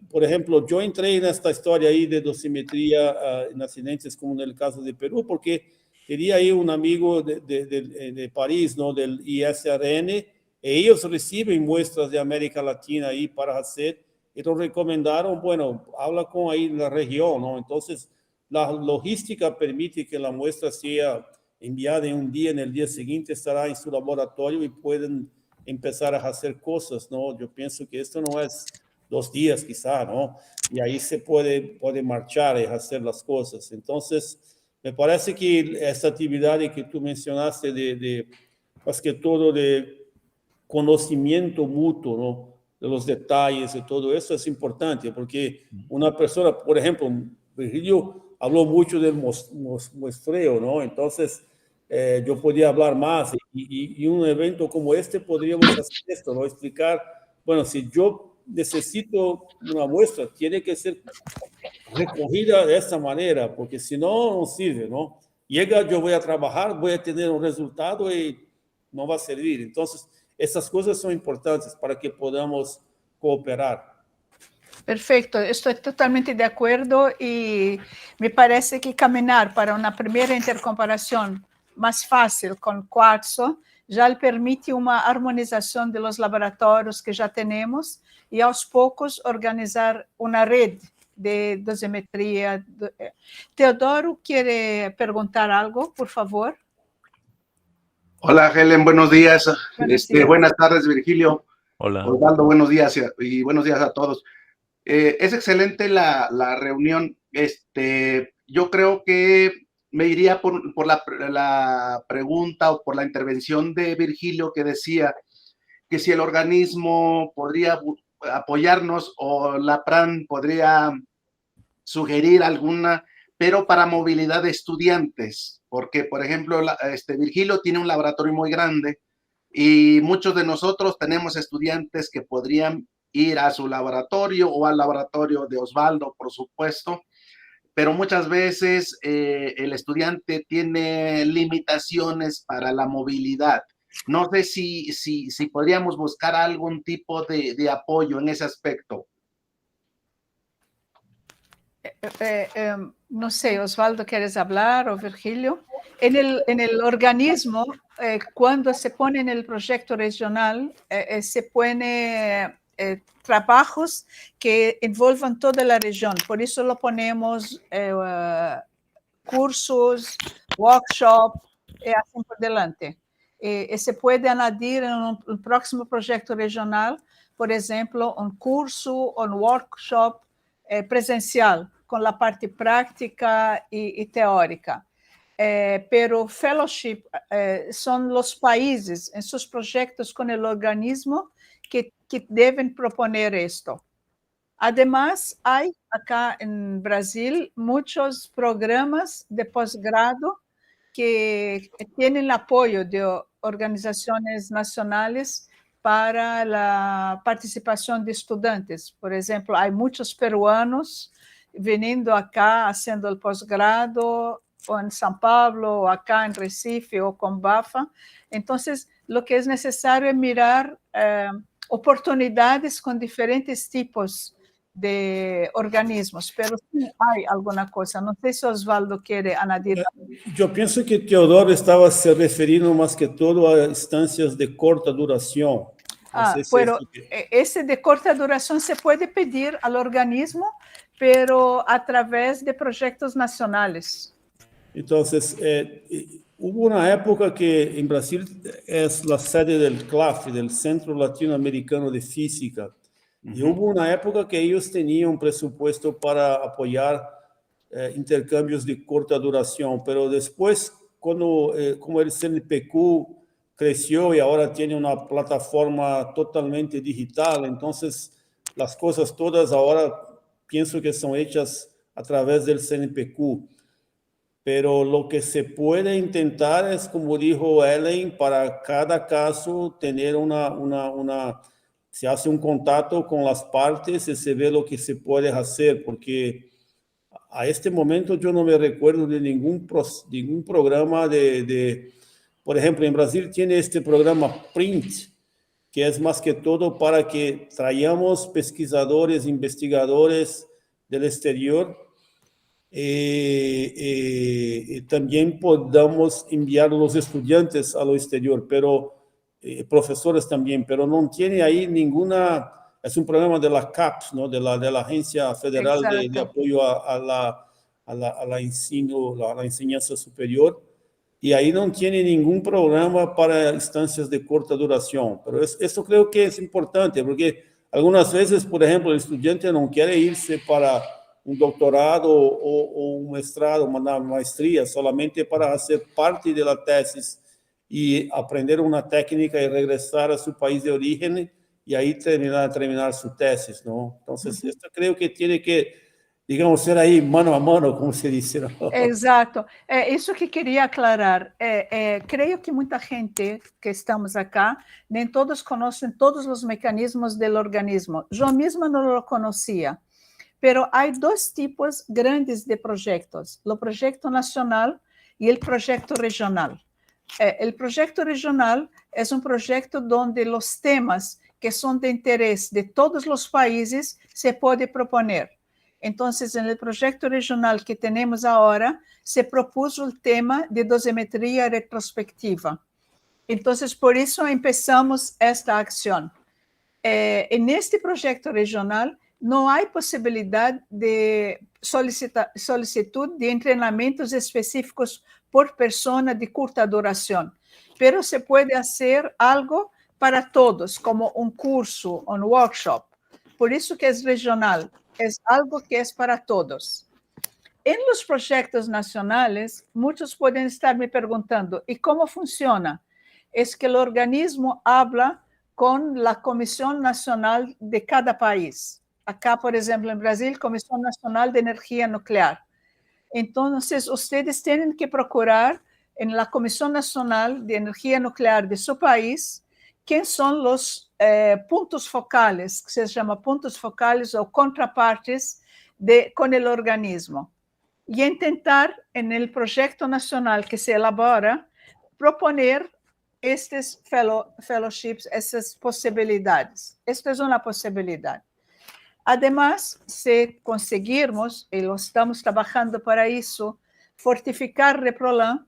Por ejemplo, yo entré en esta historia ahí de dosimetría en accidentes, como en el caso de Perú, porque tenía ahí un amigo de París, ¿no? Del ISRN, ellos reciben muestras de América Latina ahí para hacer, y nos recomendaron, bueno, habla con ahí la región, ¿no? Entonces, la logística permite que la muestra sea enviada en un día, en el día siguiente estará en su laboratorio y pueden empezar a hacer cosas, ¿no? Yo pienso que esto no es 2 días quizá, ¿no? Y ahí se puede marchar y hacer las cosas. Entonces, me parece que esta actividad que tú mencionaste más que todo de conocimiento mutuo, ¿no? De los detalles y todo eso es importante, porque una persona, por ejemplo, Virgilio habló mucho del muestreo, ¿no? Entonces, yo podía hablar más y un evento como este podríamos hacer esto, ¿no? Explicar, bueno, si yo necesito una muestra, tiene que ser recogida de esta manera, porque si no, no sirve, ¿no? Llega, yo voy a trabajar, voy a tener un resultado y no va a servir. Entonces, estas cosas son importantes para que podamos cooperar. Perfeito, estou totalmente de acordo e me parece que caminhar para uma primeira intercomparação mais fácil com quartzo já lhe permite uma harmonização dos laboratórios que já temos e aos poucos organizar uma rede de dosimetria. Teodoro, quer perguntar algo, por favor? Hola, Helen, buenos días. Buenos días. Buenas tardes, Virgilio. Hola. Osvaldo, buenos días y buenos días a todos. Es excelente la reunión. Yo creo que me iría por la pregunta o por la intervención de Virgilio, que decía que si el organismo podría apoyarnos o la PRAN podría sugerir alguna, pero para movilidad de estudiantes, porque, por ejemplo, Virgilio tiene un laboratorio muy grande y muchos de nosotros tenemos estudiantes que podrían ir a su laboratorio o al laboratorio de Osvaldo, por supuesto, pero muchas veces el estudiante tiene limitaciones para la movilidad. No sé si podríamos buscar algún tipo de apoyo en ese aspecto. No sé, Osvaldo, ¿quieres hablar o Virgilio? En el organismo, cuando se pone en el proyecto regional, se pone trabajos que envolvan toda la región. Por eso lo ponemos cursos, workshops, así por delante. Se puede añadir en un próximo proyecto regional, por ejemplo, un curso o un workshop presencial, con la parte práctica y teórica. Pero fellowship son los países en sus proyectos con el organismo que deben proponer esto. Además, hay acá en Brasil muchos programas de posgrado que tienen apoyo de organizaciones nacionales para la participación de estudiantes. Por ejemplo, hay muchos peruanos viniendo acá haciendo el posgrado o en São Paulo, o acá en Recife, o con BAFA. Entonces, lo que es necesario es mirar oportunidades con diferentes tipos de organismos, pero sí hay alguna cosa. No sé si Osvaldo quiere añadir. Yo pienso que Teodoro estaba se refiriendo más que todo a instancias de corta duración. No sé si pero es que... ese de corta duración se puede pedir al organismo, pero a través de proyectos nacionales. Entonces, hubo una época que en Brasil es la sede del CLAF, del Centro Latinoamericano de Física, y hubo una época que ellos tenían un presupuesto para apoyar intercambios de corta duración, pero después, cuando como el CNPq creció y ahora tiene una plataforma totalmente digital, entonces las cosas todas ahora pienso que son hechas a través del CNPq. Pero lo que se puede intentar es, como dijo Ellen, para cada caso tener se hace un contacto con las partes y se ve lo que se puede hacer, porque a este momento yo no me recuerdo de ningún programa por ejemplo, en Brasil tiene este programa PRINT, que es más que todo para que traigamos pesquisadores, investigadores del exterior, también podamos enviar los estudiantes a lo exterior, pero profesores también, pero no tiene ahí ninguna, es un programa de la CAPES, ¿no? de la Agencia Federal de Apoyo a la enseñanza superior, y ahí no tiene ningún programa para instancias de corta duración, pero eso creo que es importante, porque algunas veces, por ejemplo, el estudiante no quiere irse para un doctorado o un mestrado, una maestría, solamente para hacer parte de la tesis y aprender una técnica y regresar a su país de origen y ahí terminar su tesis, ¿no? Entonces, esto creo que tiene que, digamos, ser ahí mano a mano, como se dice, ¿no? Exato. Isso que queria aclarar. Creio que muita gente que estamos acá, nem todos conhecem todos os mecanismos do organismo. Eu mesma não lo conhecia. Pero hay dos tipos grandes de proyectos, el proyecto nacional y el proyecto regional. El proyecto regional es un proyecto donde los temas que son de interés de todos los países se puede proponer. Entonces, en el proyecto regional que tenemos ahora, se propuso el tema de dosimetría retrospectiva. Entonces, por eso empezamos esta acción. En este proyecto regional, não há possibilidade de solicitud de treinamentos específicos por persona de curta duração, pero se pode fazer algo para todos, como um curso, um workshop. Por isso que é regional, é algo que é para todos. Em los projetos nacionais, muitos podem estar me perguntando, e como funciona? É que o organismo habla com a Comissão Nacional de cada país. Acá, por exemplo, em Brasil, Comissão Nacional de Energia Nuclear. Então, vocês têm que procurar na Comissão Nacional de Energia Nuclear de seu país quem são os pontos focais, que se chama pontos focais ou contrapartes com o organismo. E tentar, no projeto nacional que se elabora, proponer estes fellowships, essas possibilidades. Esta é uma possibilidade. Además, se conseguirmos, e estamos trabalhando para isso, fortificar Reprolan,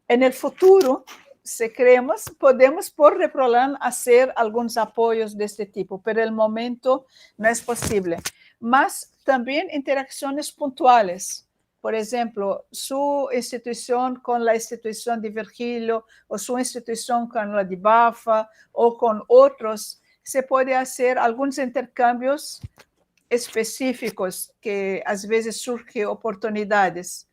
no futuro, se queremos, podemos por Reprolan fazer alguns apoios deste tipo, pero no momento não é possível. Mas também interações pontuais. Por exemplo, sua instituição com a instituição de Virgílio, ou sua instituição com a de Bafa, ou com outros, se pode fazer alguns intercâmbios específicos que às vezes surgem oportunidades.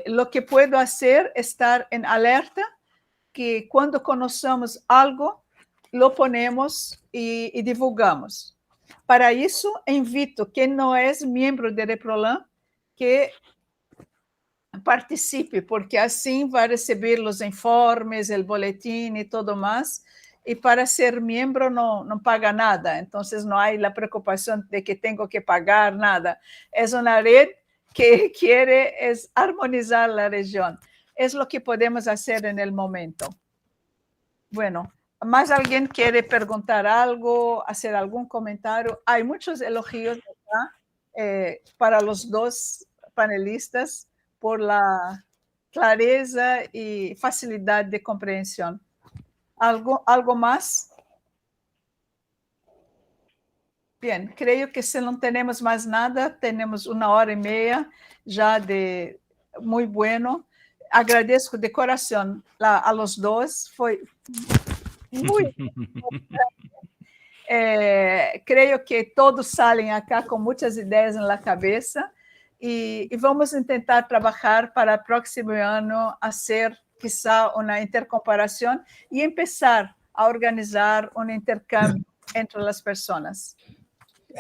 Lo que puedo fazer é estar em alerta que quando conhecemos algo, lo ponemos e divulgamos. Para isso, invito quem não é membro de Reprolan que participe, porque assim vai receber os informes, o boletim e tudo mais. E para ser membro não paga nada, então não há a preocupação de que tenho que pagar nada. É uma rede que quer harmonizar a região. É o que podemos fazer no momento. Bueno, ¿más alguien quiere preguntar algo, hacer algún comentario? Hay muchos elogios acá. para los dos panelistas por la clareza y facilidad de comprensión. ¿Algo más? Bien, creo que si no tenemos más nada, tenemos 1h30 ya de muy bueno. Agradezco de corazón a los dos, fue muy creio que todos salen acá com muitas ideias na cabeça e vamos tentar trabalhar para o próximo ano fazer, quizá, uma intercomparação e começar a organizar um intercâmbio entre as pessoas.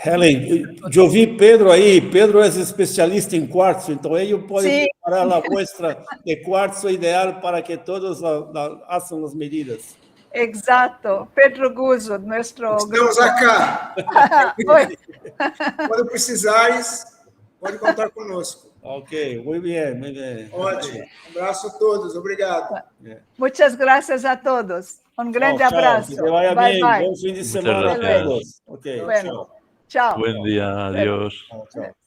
Helen, eu vi Pedro aí. Pedro é especialista em quartzo, então ele pode preparar a muestra de quartzo ideal para que todos façam as medidas. Exato. Pedro Guzzo, nosso Estamos grupo. acá. Oi. Quando precisares, pode contar conosco. Ok, muito bem, muito bem. Ótimo. Um abraço a todos. Obrigado. Muitas graças a todos. Um grande abraço. Que vaya Bye, bem. bye. Bom fim de semana a gracias. todos. Ok, Bueno, chao. Buen día, adiós. Chao.